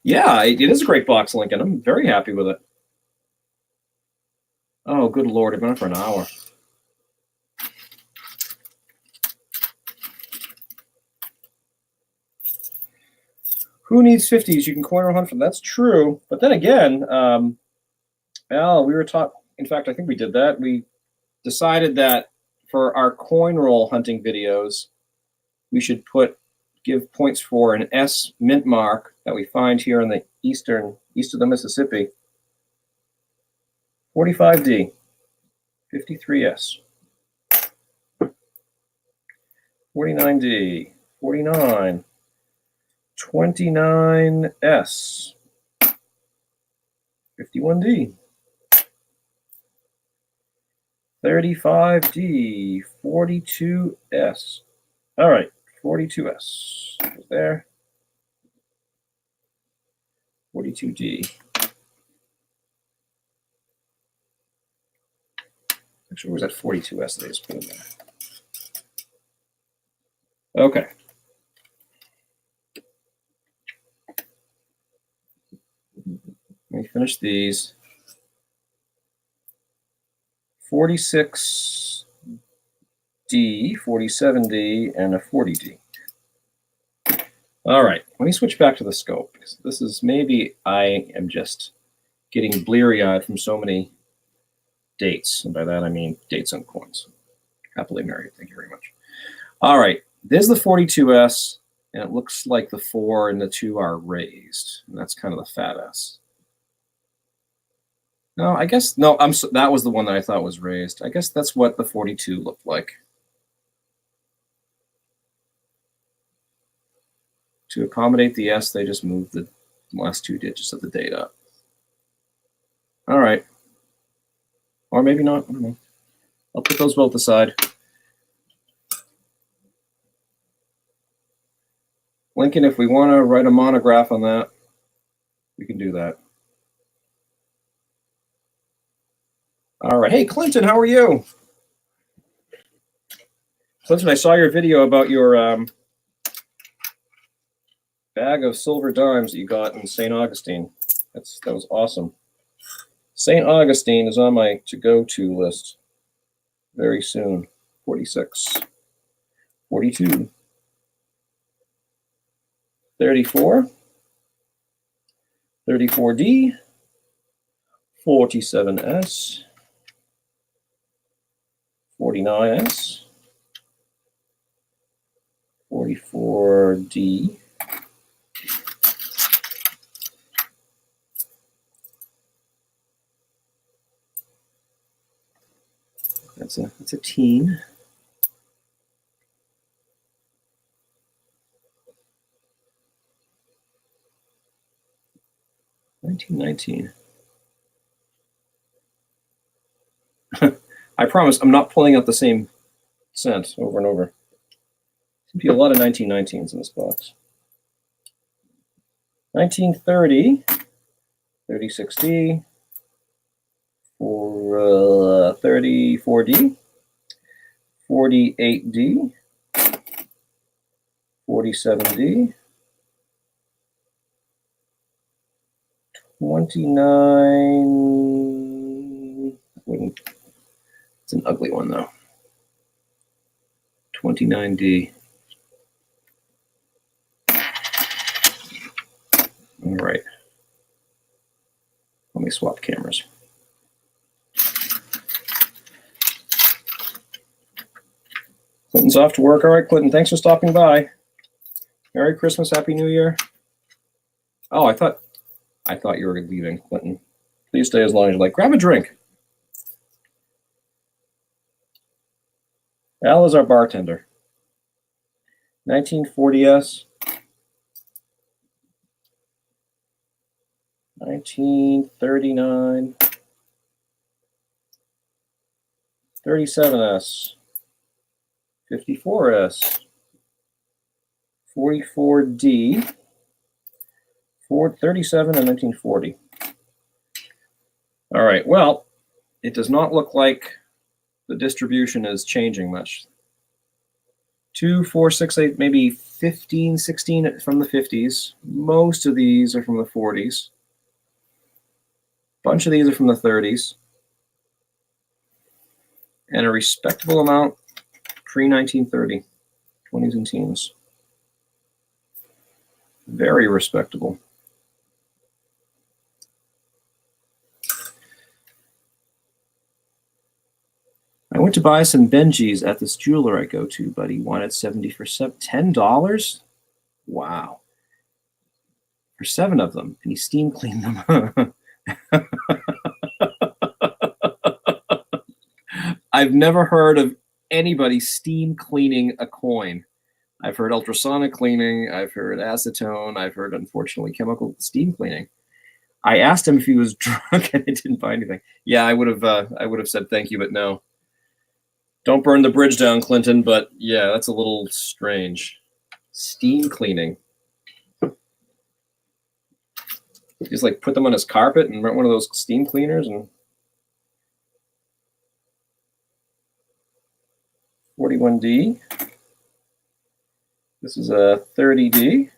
Yeah, it is a great box, Lincoln. I'm very happy with it. Oh, good Lord. I've been on for an hour. Who needs 50s? You can coin or hunt for them. That's true. But then again, well, we were taught, in fact, I think we did that. We decided that for our coin roll hunting videos, we should give points for an S mint mark that we find here in the east of the Mississippi. 45D, 53S, 49D, 49, 29S, 51D, 35D, 42S. All right, 42S is there. 42D. Actually, where's that 42S that I just put in there? Okay. Let me finish these. 46D, 47D, and a 40D. All right, let me switch back to the scope, because this is, maybe I am just getting bleary-eyed from so many dates, and by that I mean dates on coins. Happily married, thank you very much. All right, there's the 42S, and it looks like the 4 and the 2 are raised, and that's kind of the fat S. No, I guess, no, that was the one that I thought was raised. I guess that's what the 42 looked like. To accommodate the S, they just moved the last 2 digits of the date up. All right. Or maybe not, I don't know. I'll put those both aside. Lincoln, if we want to write a monograph on that, we can do that. All right. Hey, Clinton, how are you? Clinton, I saw your video about your bag of silver dimes that you got in St. Augustine. That was awesome. St. Augustine is on my to-go-to list very soon. 46, 42, 34, 34D, 47S, 49S, 44D, that's a teen. $19.19. I promise I'm not pulling out the same cent over and over. Seems to be a lot of 1919s in this box. 1930, 36D, 34D, 48D, 47D, 29. It's an ugly one though. 29D. All right. Let me swap cameras. Clinton's off to work. All right, Clinton, thanks for stopping by. Merry Christmas, Happy New Year. Oh, I thought you were leaving, Clinton. Please stay as long as you like. Grab a drink. Al is our bartender. 1940S. 1939. 37S. 54S. 44D. 437 and 1940. All right, well, it does not look like the distribution is changing much. 2, 4, 6, 8, maybe 15, 16 from the 50s. Most of these are from the 40s. A bunch of these are from the 30s. And a respectable amount pre-1930, 20s and teens. Very respectable. I went to buy some Benjis at this jeweler I go to, but he wanted 70 for $10? Wow. For 7 of them, and he steam cleaned them. I've never heard of anybody steam cleaning a coin. I've heard ultrasonic cleaning, I've heard acetone, I've heard, unfortunately, chemical steam cleaning. I asked him if he was drunk, and I didn't buy anything. Yeah, I would have said thank you, but no. Don't burn the bridge down, Clinton, but yeah, that's a little strange. Steam cleaning. Just like put them on his carpet and rent one of those steam cleaners and 41D. This is a 30D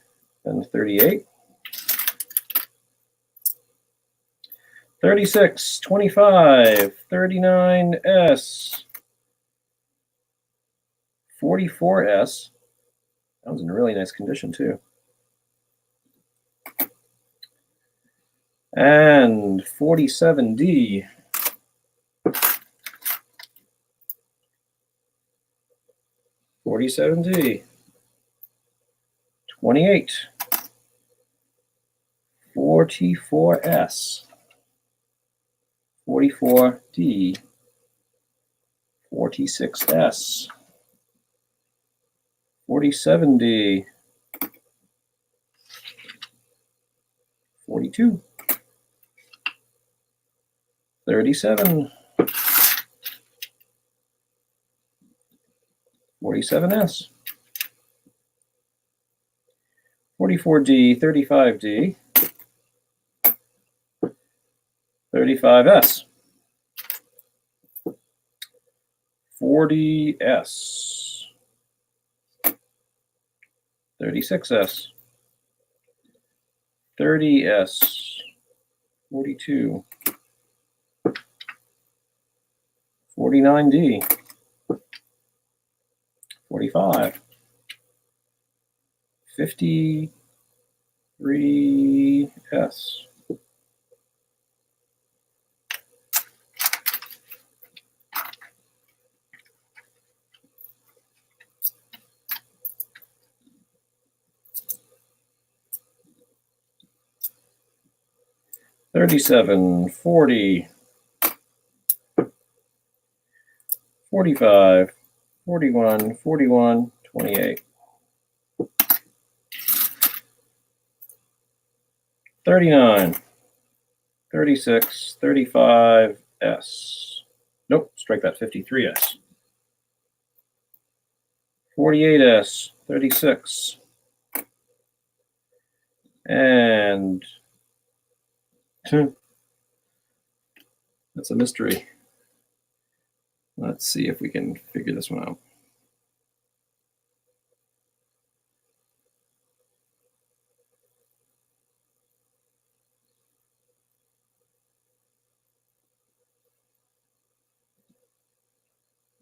and 38. 36, 25, 39S, 44S. That was in really nice condition too. And 47D. 47D. 28. 44S. 44D. 46S. 47D. 42. 37. 47S. 44D, 35D. 35S. 40S. 36S. 30S. 42. 49D. 45. 53S. 37, 40, 45, 41, 41, 28. 39, 36, 35S. Nope, strike that, 53S. 48S, 36. And that's a mystery. Let's see if we can figure this one out.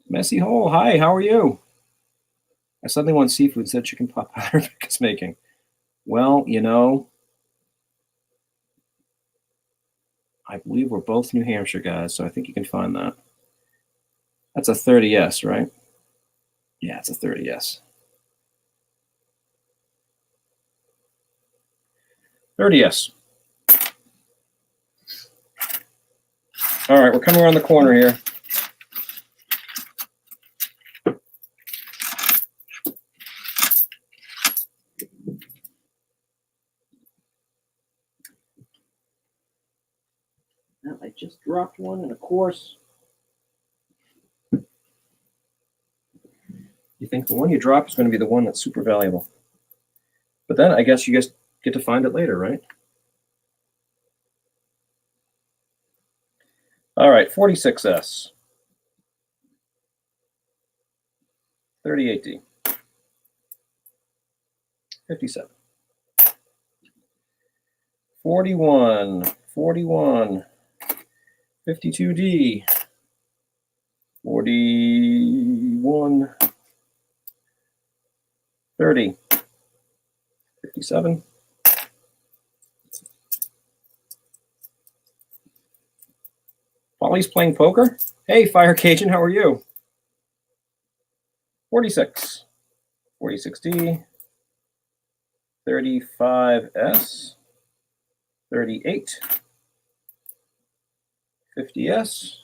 Messy Hole, hi, how are you? I suddenly want seafood instead of chicken pot pie Rebecca's making. Well, you know, I believe we're both New Hampshire guys, so I think you can find that. That's a 30S, right? Yeah, it's a 30S. 30S. All right, we're coming around the corner here. I just dropped one, and of course, you think the one you drop is going to be the one that's super valuable. But then I guess you guys get to find it later, right? All right, 46S. 38D. 57. 41. 52D. 41. 30. 57. Polly's playing poker? Hey, Fire Cajun, how are you? 46. 46D. 35S. 38. 50S.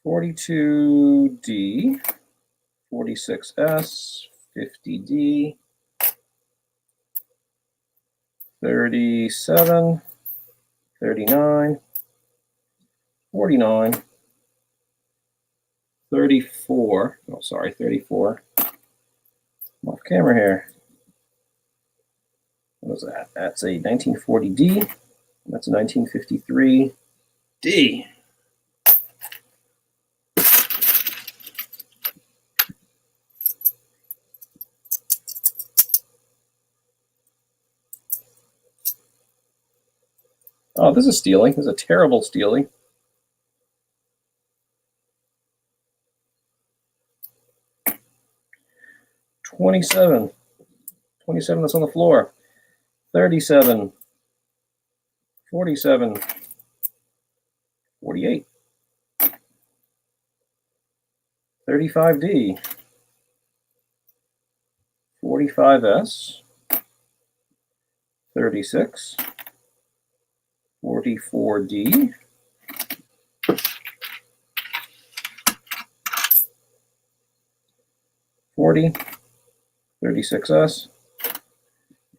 42D. 46S. 50D. 37. 39. 49. 34. Oh, sorry, 34. I'm off camera here. What was that? That's a 1940D. That's a 1953D. Oh, this is stealing. This is a terrible stealing. $27. $27 that's on the floor. $37. $47. $48. $35D. $45S. $36. $44D. $40. $36S.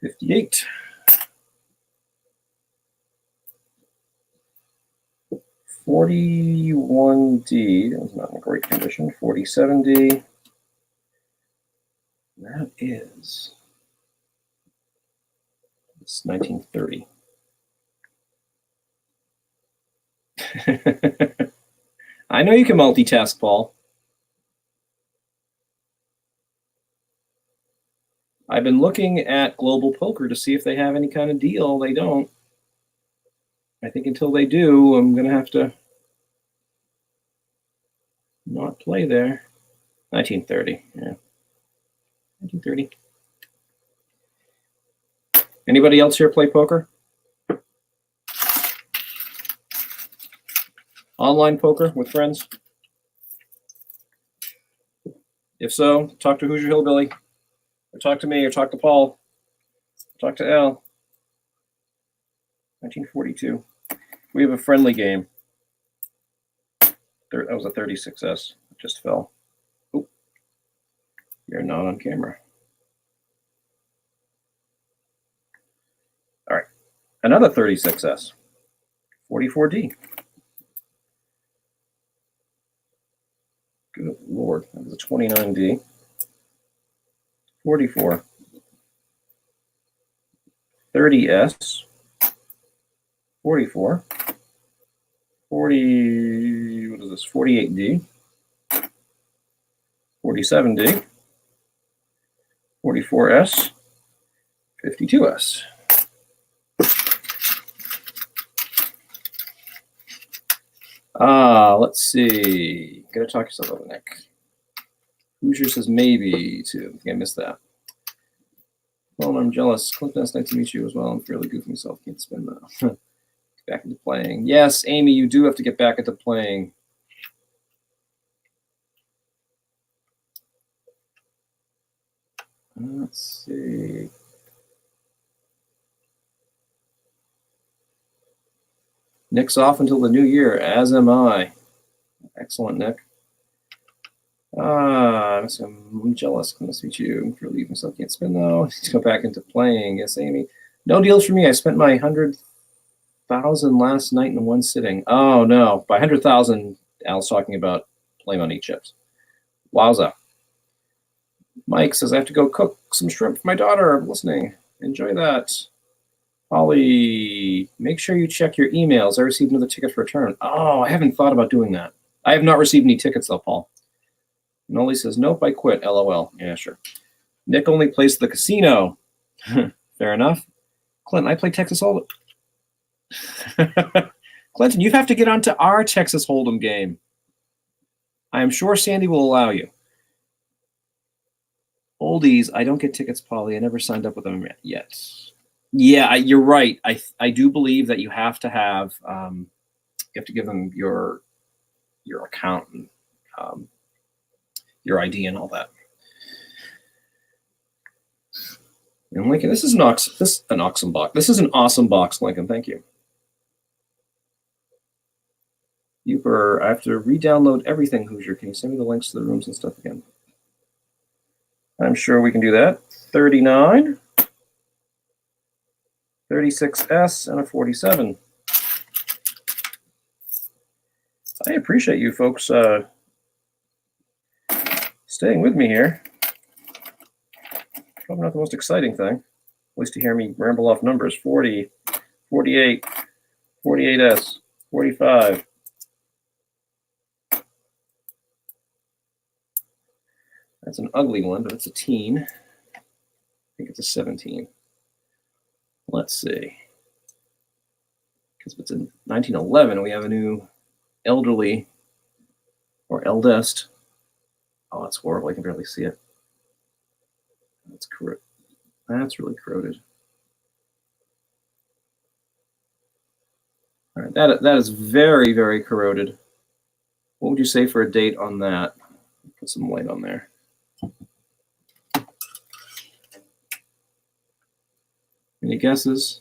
$58. $41D. That was not in great condition. $47D. That is. It's 1930. I know you can multitask, Paul. I've been looking at Global Poker to see if they have any kind of deal. They don't. I think until they do, I'm going to have to not play there. 1930, yeah. 1930. Anybody else here play poker? Online poker with friends? If so, talk to Hoosier Hillbilly, or talk to me, or talk to Paul, talk to Al. 1942. We have a friendly game. That was a 36S. It just fell. Oop. You're not on camera. All right. Another 36S. 44D. Good Lord. That was a 29D. 44. 30S. 44. 40, what is this? 48D. 47D. 44S. 52S. Let's see. Gotta talk yourself over, Nick. Hoosier says maybe too. I think I missed that. Well, I'm jealous. Clinton, it's nice to meet you as well. I'm fairly good for myself. Can't spend that. Back into playing. Yes, Amy, you do have to get back into playing. Let's see. Nick's off until the new year, as am I. Excellent, Nick. I'm jealous. Nice to meet you. I'm fairly good for myself. Can't spend though. Let's go back into playing. Yes, Amy. No deals for me. I spent my 100,000 last night in one sitting. Oh no, by 100,000, Al's talking about play money chips. Wowza. Mike says I have to go cook some shrimp for my daughter. I'm listening. Enjoy that. Holly, make sure you check your emails. I received another ticket for return. Oh, I haven't thought about doing that. I have not received any tickets though, Paul. Noli says, nope, I quit. LOL. Yeah, sure. Nick only plays the casino. Fair enough. Clinton, I play Texas Hold'em. Clinton, you have to get onto our Texas Hold'em game. I am sure Sandy will allow you. Oldies, I don't get tickets, Polly. I never signed up with them yet. Yeah, you're right. I do believe that you have to have you have to give them your account and your ID and all that. And Lincoln, this is an awesome box. This is an awesome box, Lincoln. Thank you. Uber, I have to re-download everything, Hoosier. Can you send me the links to the rooms and stuff again? I'm sure we can do that. 39, 36S, and a 47. I appreciate you folks staying with me here. Probably not the most exciting thing, at least to hear me ramble off numbers. 40, 48, 48S, 45. That's an ugly one, but it's a teen. I think it's a 17. Let's see. Because if it's in 1911, we have a new elderly or eldest. Oh, that's horrible. I can barely see it. That's correct. That's really corroded. All right, that is very, very corroded. What would you say for a date on that? Put some light on there. Any guesses?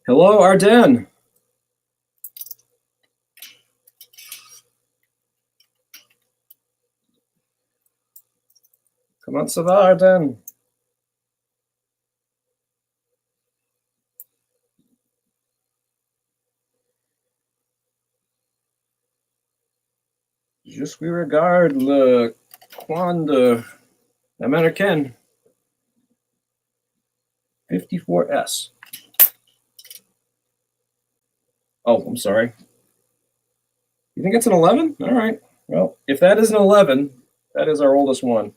Hello, Ardennes. Comment ça va, Ardennes? Je suis regarde le coin de l'américaine. 54S. Oh, I'm sorry. You think it's an 11? All right. Well, if that is an 11, that is our oldest one.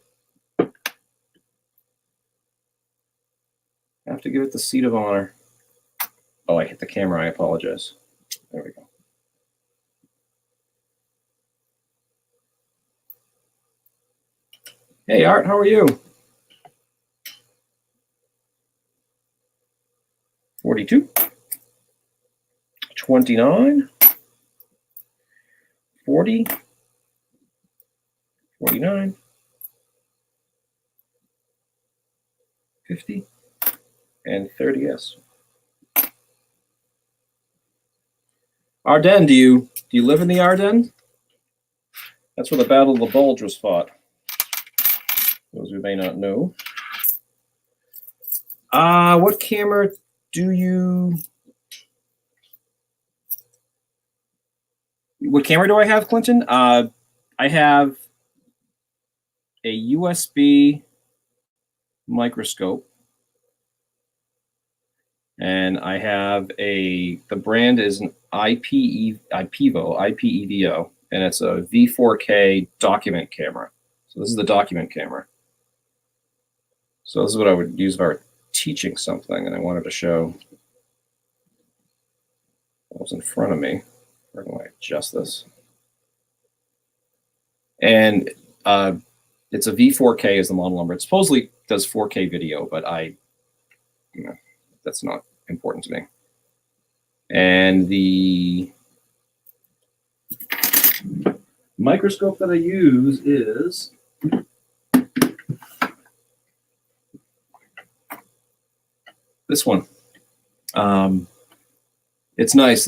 I have to give it the seat of honor. Oh, I hit the camera. I apologize. There we go. Hey, Art, how are you? 42, 29, 40, 49, 50, and 30S. Ardennes, do you live in the Ardennes? That's where the Battle of the Bulge was fought. Those who may not know. What camera do you... What camera do I have, Clinton? I have a USB microscope. And I have the brand is an IPEVO, and it's a V4K document camera. So this is the document camera. So this is what I would use if I were teaching something and I wanted to show what was in front of me. Where do I adjust this? And it's a V4K is the model number. It supposedly does 4K video, but that's not important to me. And the microscope that I use is this one. It's nice.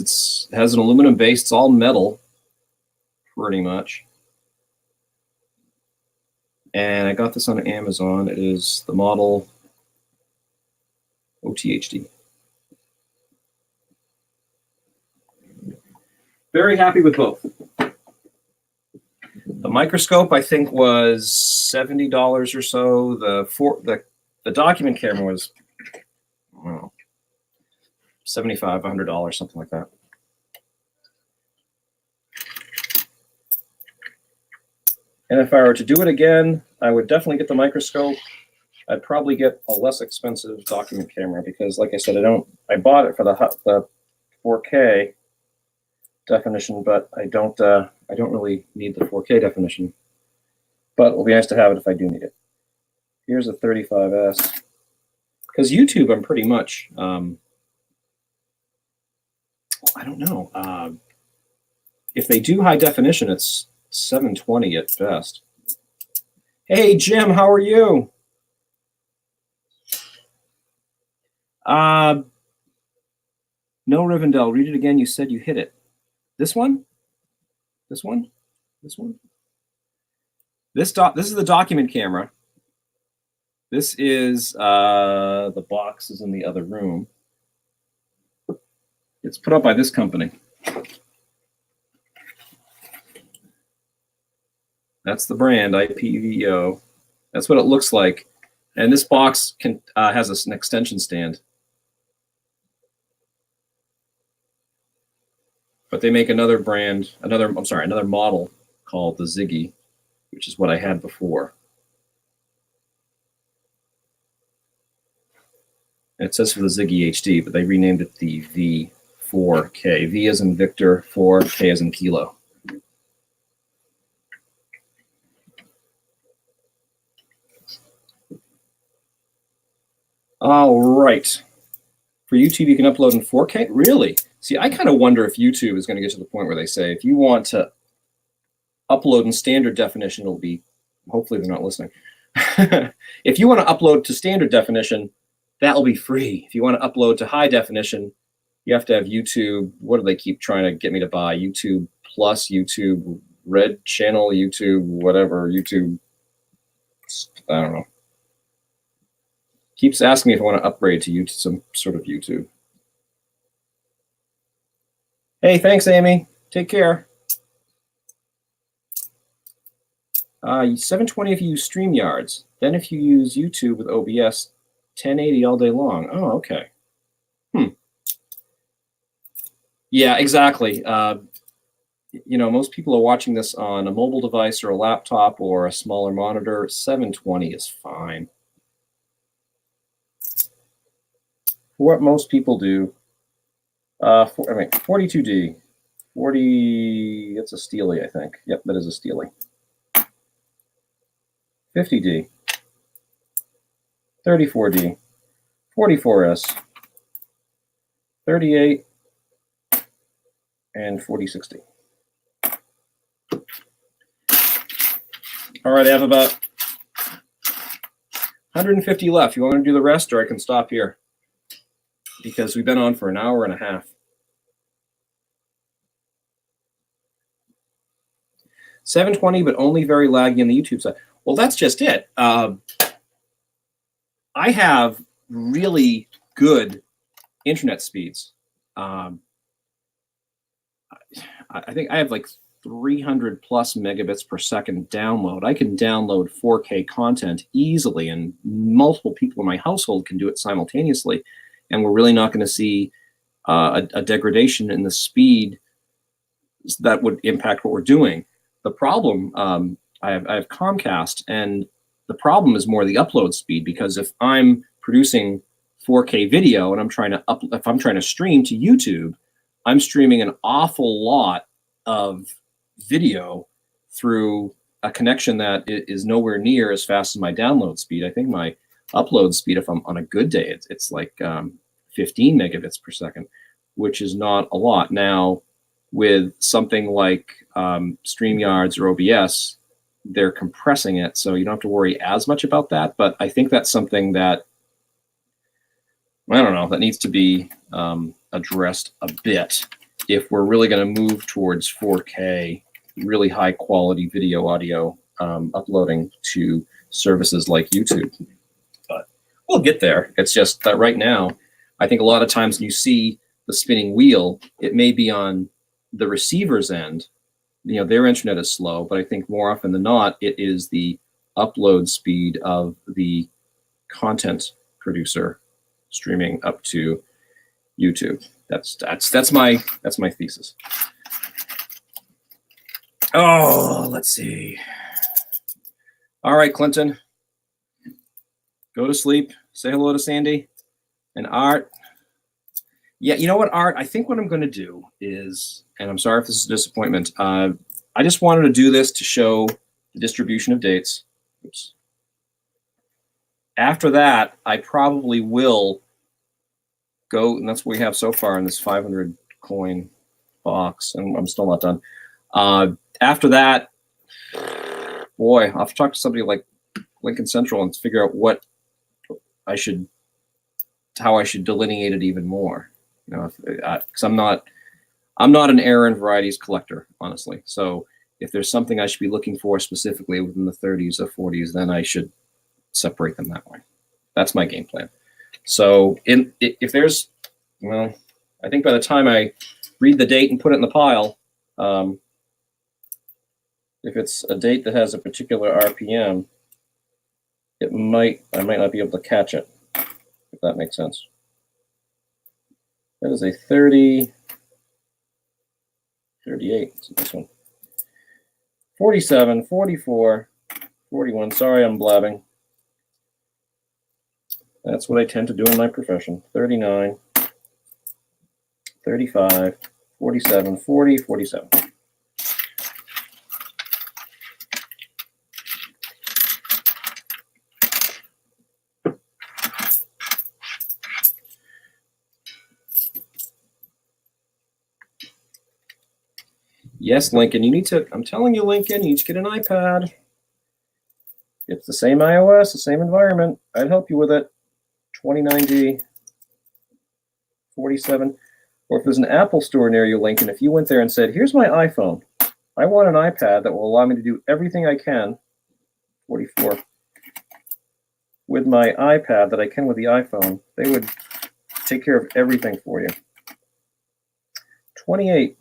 It has an aluminum base. It's all metal, pretty much. And I got this on Amazon. It is the model OTHD. Very happy with both. The microscope, I think, was $70 or so. The document camera was, I don't know, $75, $100, something like that. And if I were to do it again, I would definitely get the microscope. I'd probably get a less expensive document camera because, like I said, I bought it for the 4K definition, but I don't really need the 4K definition. But it'll be nice to have it if I do need it. Here's a 35S. Because YouTube, I'm pretty much, I don't know. If they do high definition, it's 720 at best. Hey, Jim, how are you? No, Rivendell, read it again. You said you hit it. This one? This one? This one? This is the document camera. This is the box is in the other room. It's put up by this company. That's the brand, IPVO. That's what it looks like. And this box has an extension stand. But they make another brand, another model called the Ziggy, which is what I had before. And it says for the Ziggy HD, but they renamed it the V4K. V as in Victor, 4, K as in Kilo. All right. For YouTube, you can upload in 4K? Really? See, I kind of wonder if YouTube is going to get to the point where they say, if you want to upload in standard definition, it'll be, hopefully they're not listening. If you want to upload to standard definition, that'll be free. If you want to upload to high definition, you have to have YouTube. What do they keep trying to get me to buy? YouTube Plus, YouTube Red Channel, YouTube, whatever, YouTube, I don't know. Keeps asking me if I want to upgrade to YouTube, some sort of YouTube. Hey, thanks, Amy. Take care. 720 if you use StreamYards. Then if you use YouTube with OBS, 1080 all day long. Oh, okay. Yeah, exactly. You know, most people are watching this on a mobile device or a laptop or a smaller monitor. 720 is fine. What most people do, 42D, 40, it's a Steely, I think. Yep, that is a Steely. 50D, 34D, 44S, 38, and 4060. All right, I have about 150 left. You want me to do the rest, or I can stop here? Because we've been on for an hour and a half. 720, but only very laggy on the YouTube side. Well, that's just it. I have really good internet speeds. I think I have like 300 plus megabits per second download. I can download 4K content easily, and multiple people in my household can do it simultaneously. And we're really not going to see a degradation in the speed that would impact what we're doing. The problem, I have Comcast, and the problem is more the upload speed, because if I'm producing 4K video and if I'm trying to stream to YouTube, I'm streaming an awful lot of video through a connection that is nowhere near as fast as my download speed. I think my upload speed, if I'm on a good day, it's like 15 megabits per second, which is not a lot. Now, with something like StreamYards or OBS, they're compressing it, so you don't have to worry as much about that. But I think that's something that, I don't know, that needs to be addressed a bit if we're really going to move towards 4K, really high quality video audio uploading to services like YouTube. But we'll get there. It's just that right now, I think a lot of times when you see the spinning wheel, it may be on the receiver's end, their internet is slow, but I think more often than not, it is the upload speed of the content producer streaming up to YouTube. That's my thesis. Oh, let's see. All right, Clinton, go to sleep. Say hello to Sandy and Art. Yeah, you know what, Art? I think what I'm going to do is, and I'm sorry if this is a disappointment, I just wanted to do this to show the distribution of dates. Oops. After that, I probably will go, and that's what we have so far in this 500 coin box, and I'm still not done. After that, boy, I'll have to talk to somebody like Lincoln Central and figure out how I should delineate it even more. Because I'm not an error and varieties collector, honestly. So if there's something I should be looking for specifically within the 30s or 40s, then I should separate them that way. That's my game plan. So if there's, well, I think by the time I read the date and put it in the pile, if it's a date that has a particular RPM, I might not be able to catch it, if that makes sense. That is a 30, 38, it's this one. 47, 44, 41, sorry I'm blabbing. That's what I tend to do in my profession. 39, 35, 47, 40, 47. Yes, Lincoln, I'm telling you, Lincoln, you need to get an iPad. It's the same iOS, the same environment. I'd help you with it. 29D, 47. Or if there's an Apple store near you, Lincoln, if you went there and said, here's my iPhone. I want an iPad that will allow me to do everything I can, 44, with my iPad that I can with the iPhone, they would take care of everything for you. 28.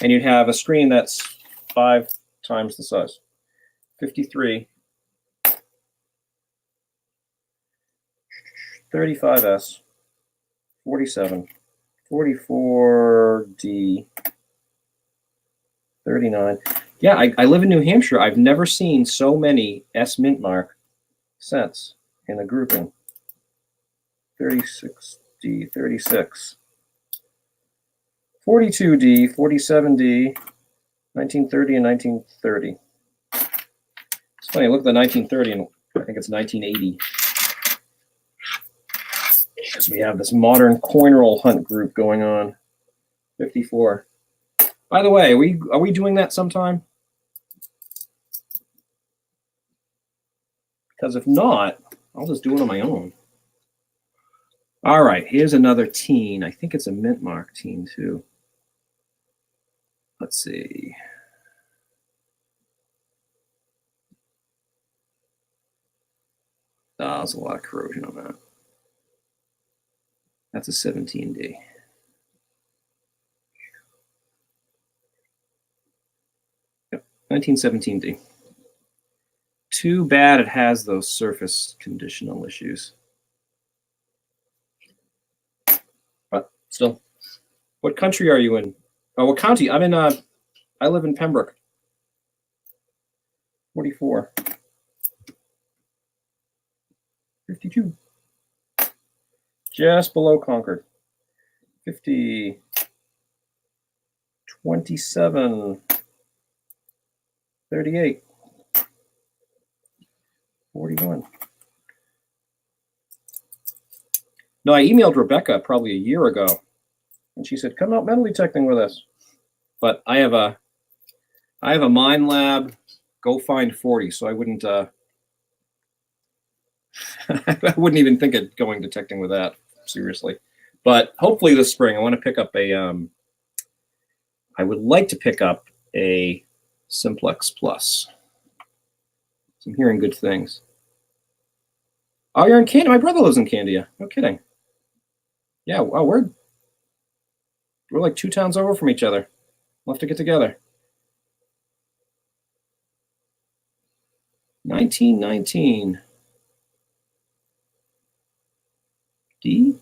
And you'd have a screen that's 5 times the size. 53. 35S. 47. 44D. 39. Yeah, I live in New Hampshire. I've never seen so many S Mint Mark sets in a grouping. 36D. 36. 42D, 47D, 1930, and 1930. It's funny, look at the 1930, and I think it's 1980. Because we have this modern coin roll hunt group going on. 54. By the way, are we doing that sometime? Because if not, I'll just do it on my own. All right, here's another teen. I think it's a Mint Mark teen, too. Let's see. There's a lot of corrosion on that. That's a 17D. Yep, 1917D. Too bad it has those surface conditional issues. But still, what country are you in? Oh, what county? I'm in. I live in Pembroke. 44. 52. Just below Concord. 50. 27. 38. 41. No, I emailed Rebecca probably a year ago. And she said, come out metal detecting with us. But I have a Mind Lab Go Find 40, so I wouldn't I wouldn't even think of going detecting with that, seriously. But hopefully this spring I want to pick up I would like to pick up a Simplex Plus. So I'm hearing good things. Oh, you're in Canada? My brother lives in Canada. No kidding. Yeah, wow, we're like 2 towns over from each other. We'll have to get together. 1919. D?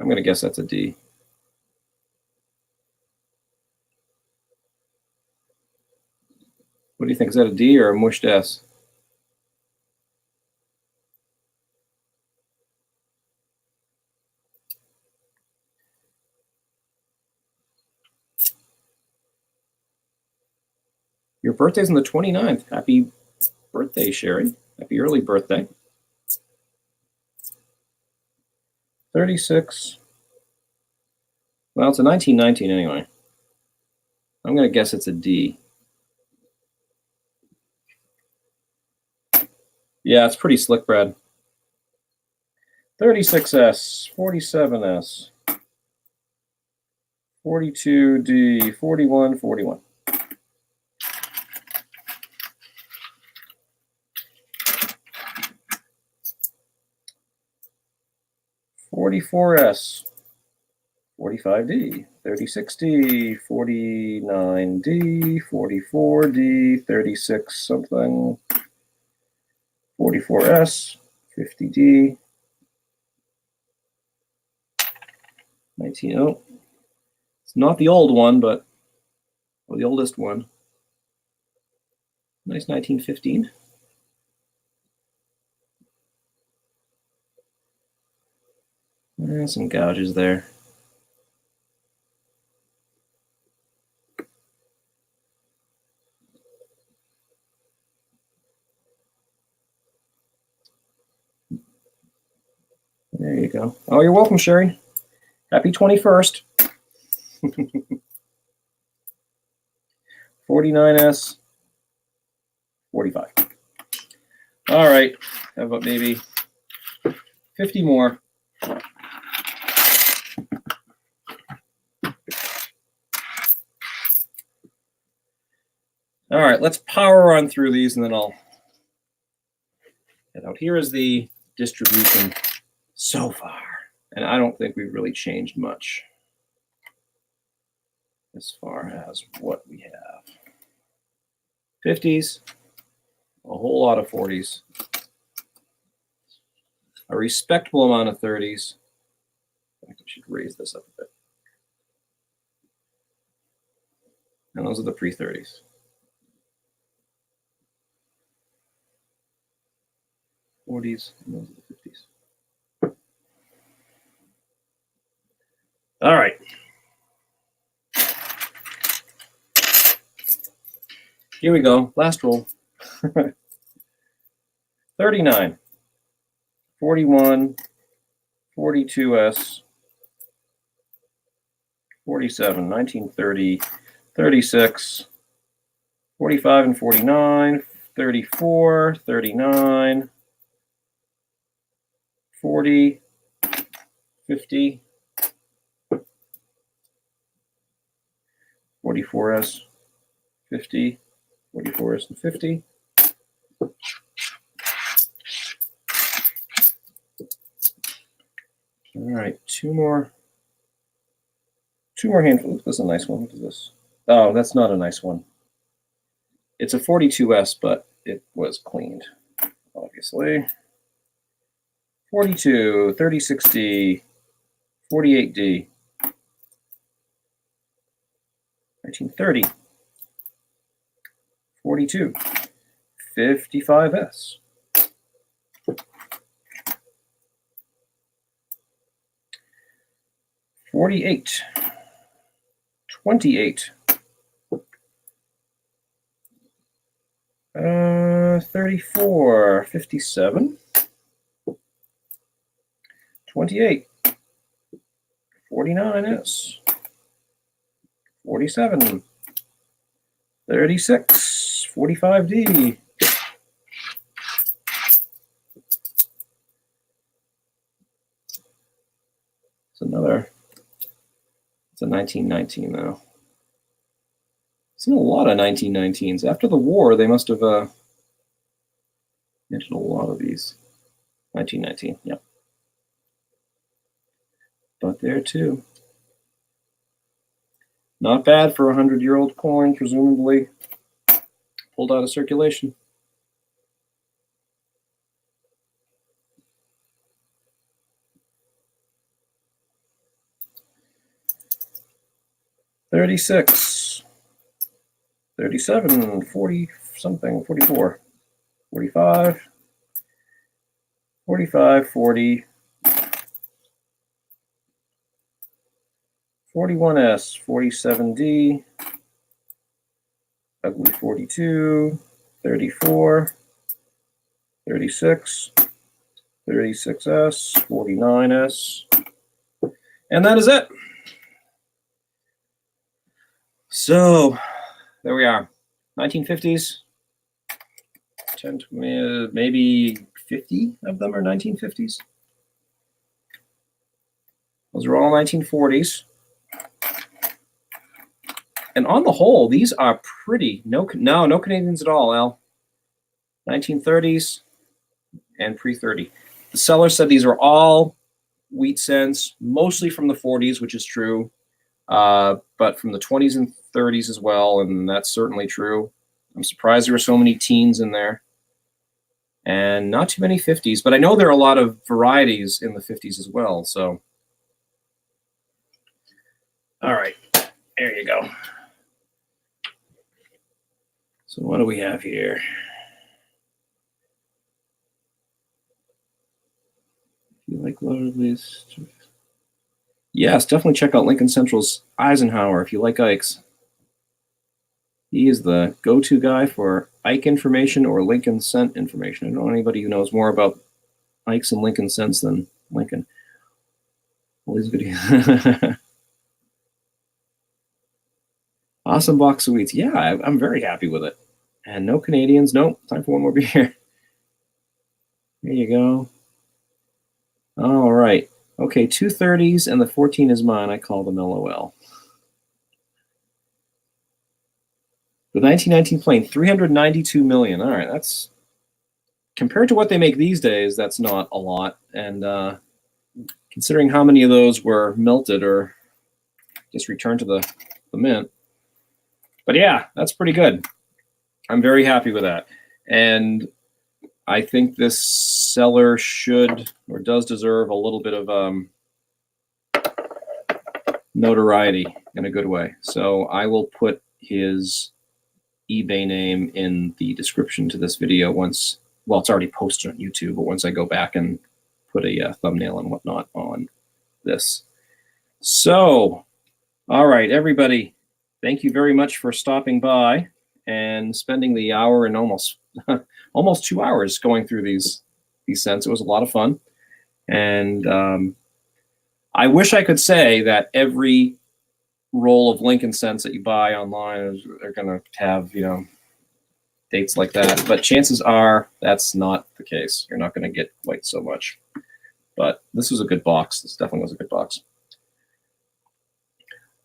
I'm going to guess that's a D. What do you think? Is that a D or a mushed S? Your birthday's on the 29th. Happy birthday, Sherry. Happy early birthday. 36. Well, it's a 1919 anyway. I'm going to guess it's a D. Yeah, it's pretty slick, Brad. 36S, 47S, 42D, 41, 41. 44S, 45D, 36D, 49D, 44D, 36 something, 44S, 50D, 19. Oh, it's not the old one, but the oldest one. Nice 1915. Some gouges there. There you go. Oh, you're welcome, Sherry. Happy 21st. 49S, 45. All right. How about maybe 50 more? All right, let's power on through these, and then I'll head out. Here is the distribution so far, and I don't think we've really changed much as far as what we have. 50s, a whole lot of 40s, a respectable amount of 30s. I think I should raise this up a bit. And those are the pre-30s. And those are the 50s. All right. Here we go. Last roll. 39, 41, 42S, 47, 1930, 36, 45 and 49, 34, 39, 40, 50, 44S, 50, 44S and 50. All right, two more handfuls. This is a nice one. What is this? Oh, that's not a nice one. It's a 42S, but it was cleaned, obviously. 42, 36D, 48D, 1930, 42, 55S, 48, 28, 34, 57, 28, 49S, 47, 36, 45D, it's a 1919 though. Seen a lot of 1919s. After the war, they must have mentioned a lot of these. 1919, yep. But there too. Not bad for a 100-year-old coin, presumably pulled out of circulation. $36, $37, 40 something, 44, 45, 45, 40, 41S, 47D, ugly 42, 34, 36, 36S, 49S, and that is it. So there we are, 1950s, 10, maybe 50 of them are 1950s. Those are all 1940s. And on the whole, these are pretty, no Canadians at all, Al. 1930s and pre-30. The seller said these are all wheat cents, mostly from the 40s, which is true, but from the 20s and 30s as well, and that's certainly true. I'm surprised there were so many teens in there. And not too many 50s, but I know there are a lot of varieties in the 50s as well, so. All right, there you go. So what do we have here? If you like Loverleys, yes, definitely check out Lincoln Central's Eisenhower if you like Ikes. He is the go-to guy for Ike information or Lincoln cent information. I don't know anybody who knows more about Ikes and Lincoln cents than Lincoln. All these videos. Awesome box of wheats. Yeah, I'm very happy with it. And no Canadians. Nope. Time for one more beer. There you go. All right. Okay, 230s and the 14 is mine. I call them LOL. The 1919 plane, 392 million. All right, that's compared to what they make these days, that's not a lot. And considering how many of those were melted or just returned to the mint. But yeah, that's pretty good. I'm very happy with that. And I think this seller should or does deserve a little bit of notoriety in a good way. So I will put his eBay name in the description to this video once, well, it's already posted on YouTube, but once I go back and put a thumbnail and whatnot on this. So, all right, everybody, thank you very much for stopping by and spending the hour and almost 2 hours going through these cents. It was a lot of fun. And I wish I could say that every roll of Lincoln cents that you buy online are going to have, you know, dates like that. But chances are that's not the case. You're not going to get quite so much. But this was a good box. This definitely was a good box.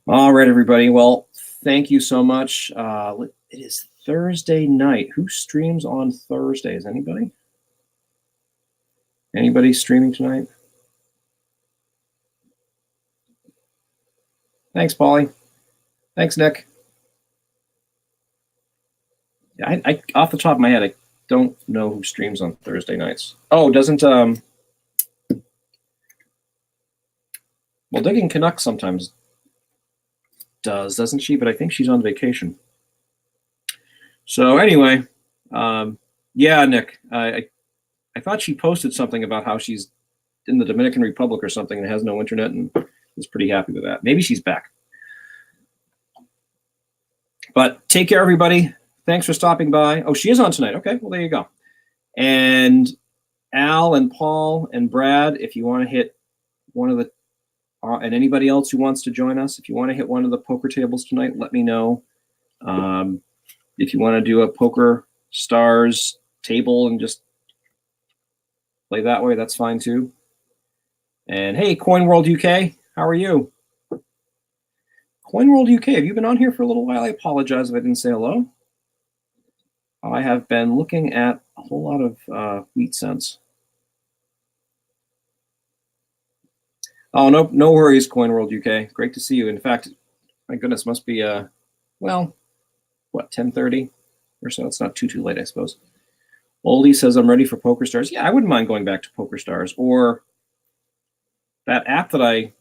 All right, everybody. Well, thank you so much. It is Thursday night. Who streams on Thursdays? Anybody? Anybody streaming tonight? Thanks, Paulie. Thanks, Nick. I off the top of my head, I don't know who streams on Thursday nights. Oh, doesn't well, Digging Canucks sometimes doesn't she? But I think she's on vacation. So anyway, yeah, Nick, I thought she posted something about how she's in the Dominican Republic or something and has no internet, and is pretty happy with that. Maybe she's back. But take care, everybody. Thanks for stopping by. Oh, she is on tonight. Okay, well, there you go. And Al and Paul and Brad, if you want to hit one of the, and anybody else who wants to join us, if you want to hit one of the poker tables tonight, let me know. If you want to do a Poker Stars table and just play that way, that's fine too. And hey, Coin World UK, how are you? Coin World UK, have you been on here for a little while? I apologize if I didn't say hello. I have been looking at a whole lot of wheat cents. Oh, no worries, Coin World UK. Great to see you. In fact, My goodness, must be well, what, 10:30 or so? It's not too late, I suppose. Oldie says I'm ready for Poker Stars. Yeah, I wouldn't mind going back to Poker Stars, or that app the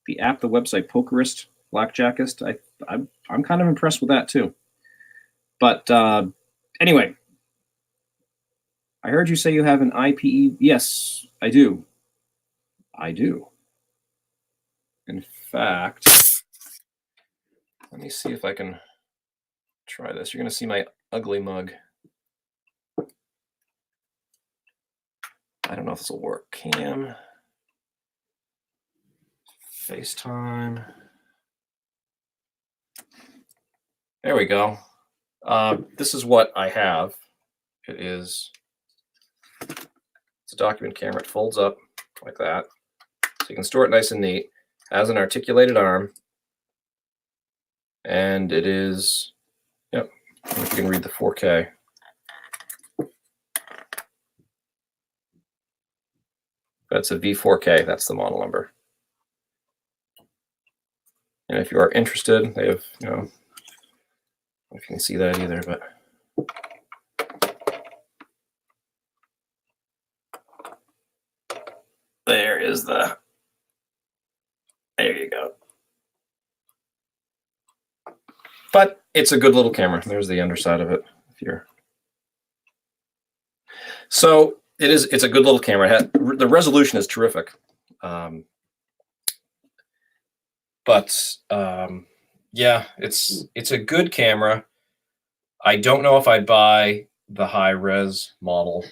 website Pokerist, Blackjackist. I'm kind of impressed with that too. But anyway, I heard you say you have an IPE. Yes, I do. I do. In fact, let me see if I can try this. You're going to see my ugly mug. I don't know if this will work. Cam. FaceTime. There we go. This is what I have. It's a document camera. It folds up like that. So you can store it nice and neat. Has an articulated arm. And it is, yep, if you can read the 4K. That's a V4K. That's the model number. And if you are interested, they have, I don't know if you can see that either, but there is there you go. But it's a good little camera. There's the underside of it. So it's a good little camera. The resolution is terrific. Yeah, it's a good camera. I don't know if I'd buy the high res model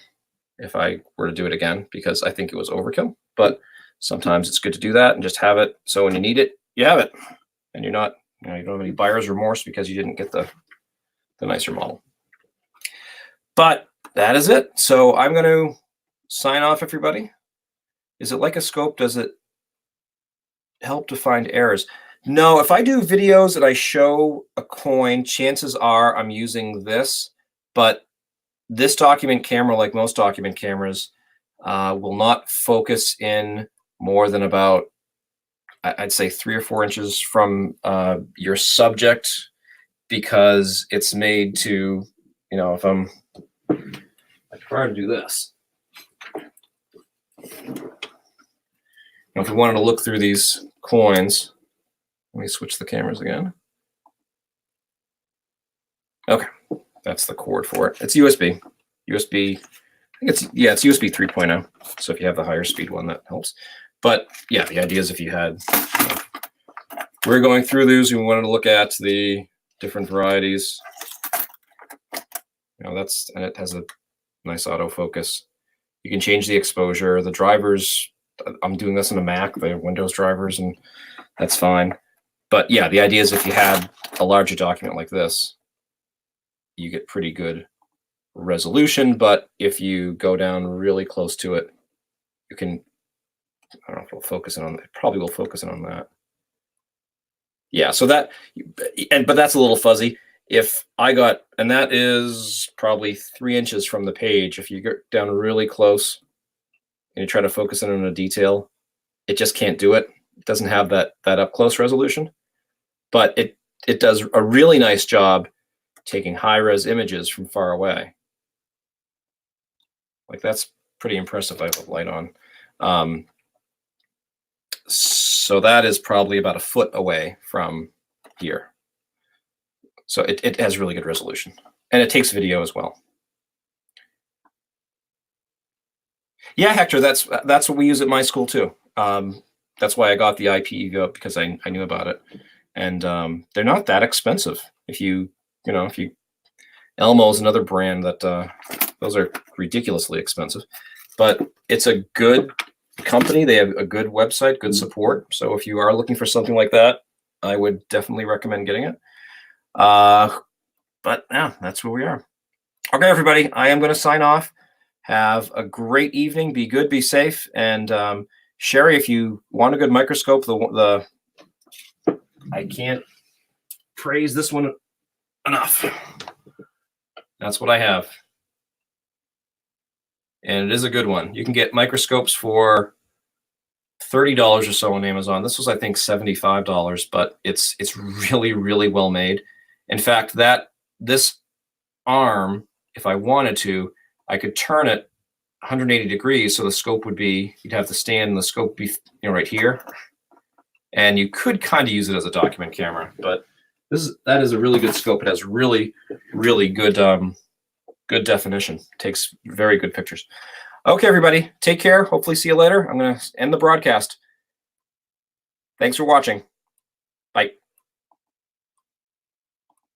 if I were to do it again, because I think it was overkill. But sometimes it's good to do that and just have it. So when you need it, you have it, and you don't have any buyer's remorse because you didn't get the nicer model. But that is it. So I'm going to sign off, everybody. Is it like a scope? Does it help to find errors? No, if I do videos that I show a coin, chances are I'm using this, but this document camera, like most document cameras, will not focus in more than about, I'd say, 3 or 4 inches from your subject, because it's made to, if I try to do this, if we wanted to look through these coins, let me switch the cameras again. Okay, that's the cord for it. It's USB. I think it's USB 3.0. So if you have the higher speed one, that helps. But yeah, the idea is if you had, we're going through these, we wanted to look at the different varieties. And it has a nice autofocus. You can change the exposure. The drivers, I'm doing this on a Mac, they have Windows drivers, and that's fine. But yeah, the idea is if you had a larger document like this, you get pretty good resolution. But if you go down really close to it, you can, I don't know if it'll focus in on, it probably will focus in on that. Yeah, so but that's a little fuzzy. If I got, and that is probably 3 inches from the page, if you get down really close and you try to focus in on a detail, it just can't do it. It doesn't have that up close resolution, but it does a really nice job taking high res images from far away. Like, that's pretty impressive. I have a light on. So that is probably about a foot away from here. So it has really good resolution, and it takes video as well. Yeah, Hector, that's what we use at my school too. That's why I got the IPE because I knew about it, and they're not that expensive. If Elmo is another brand that those are ridiculously expensive, but it's a good company. They have a good website, good support. So if you are looking for something like that, I would definitely recommend getting it. But yeah, that's where we are. Okay, everybody, I am going to sign off. Have a great evening. Be good, be safe. And Sherry, if you want a good microscope, I can't praise this one enough. That's what I have. And it is a good one. You can get microscopes for $30 or so on Amazon. This was, I think, $75, but it's really, really well made. In fact, this arm, if I wanted to, I could turn it 180 degrees, so the scope would be, you'd have the stand and the scope be, right here, and you could kind of use it as a document camera. But that is a really good scope. It has really, really good good definition. Takes very good pictures. Okay, everybody, take care. Hopefully see you later. I'm going to end the broadcast. Thanks for watching.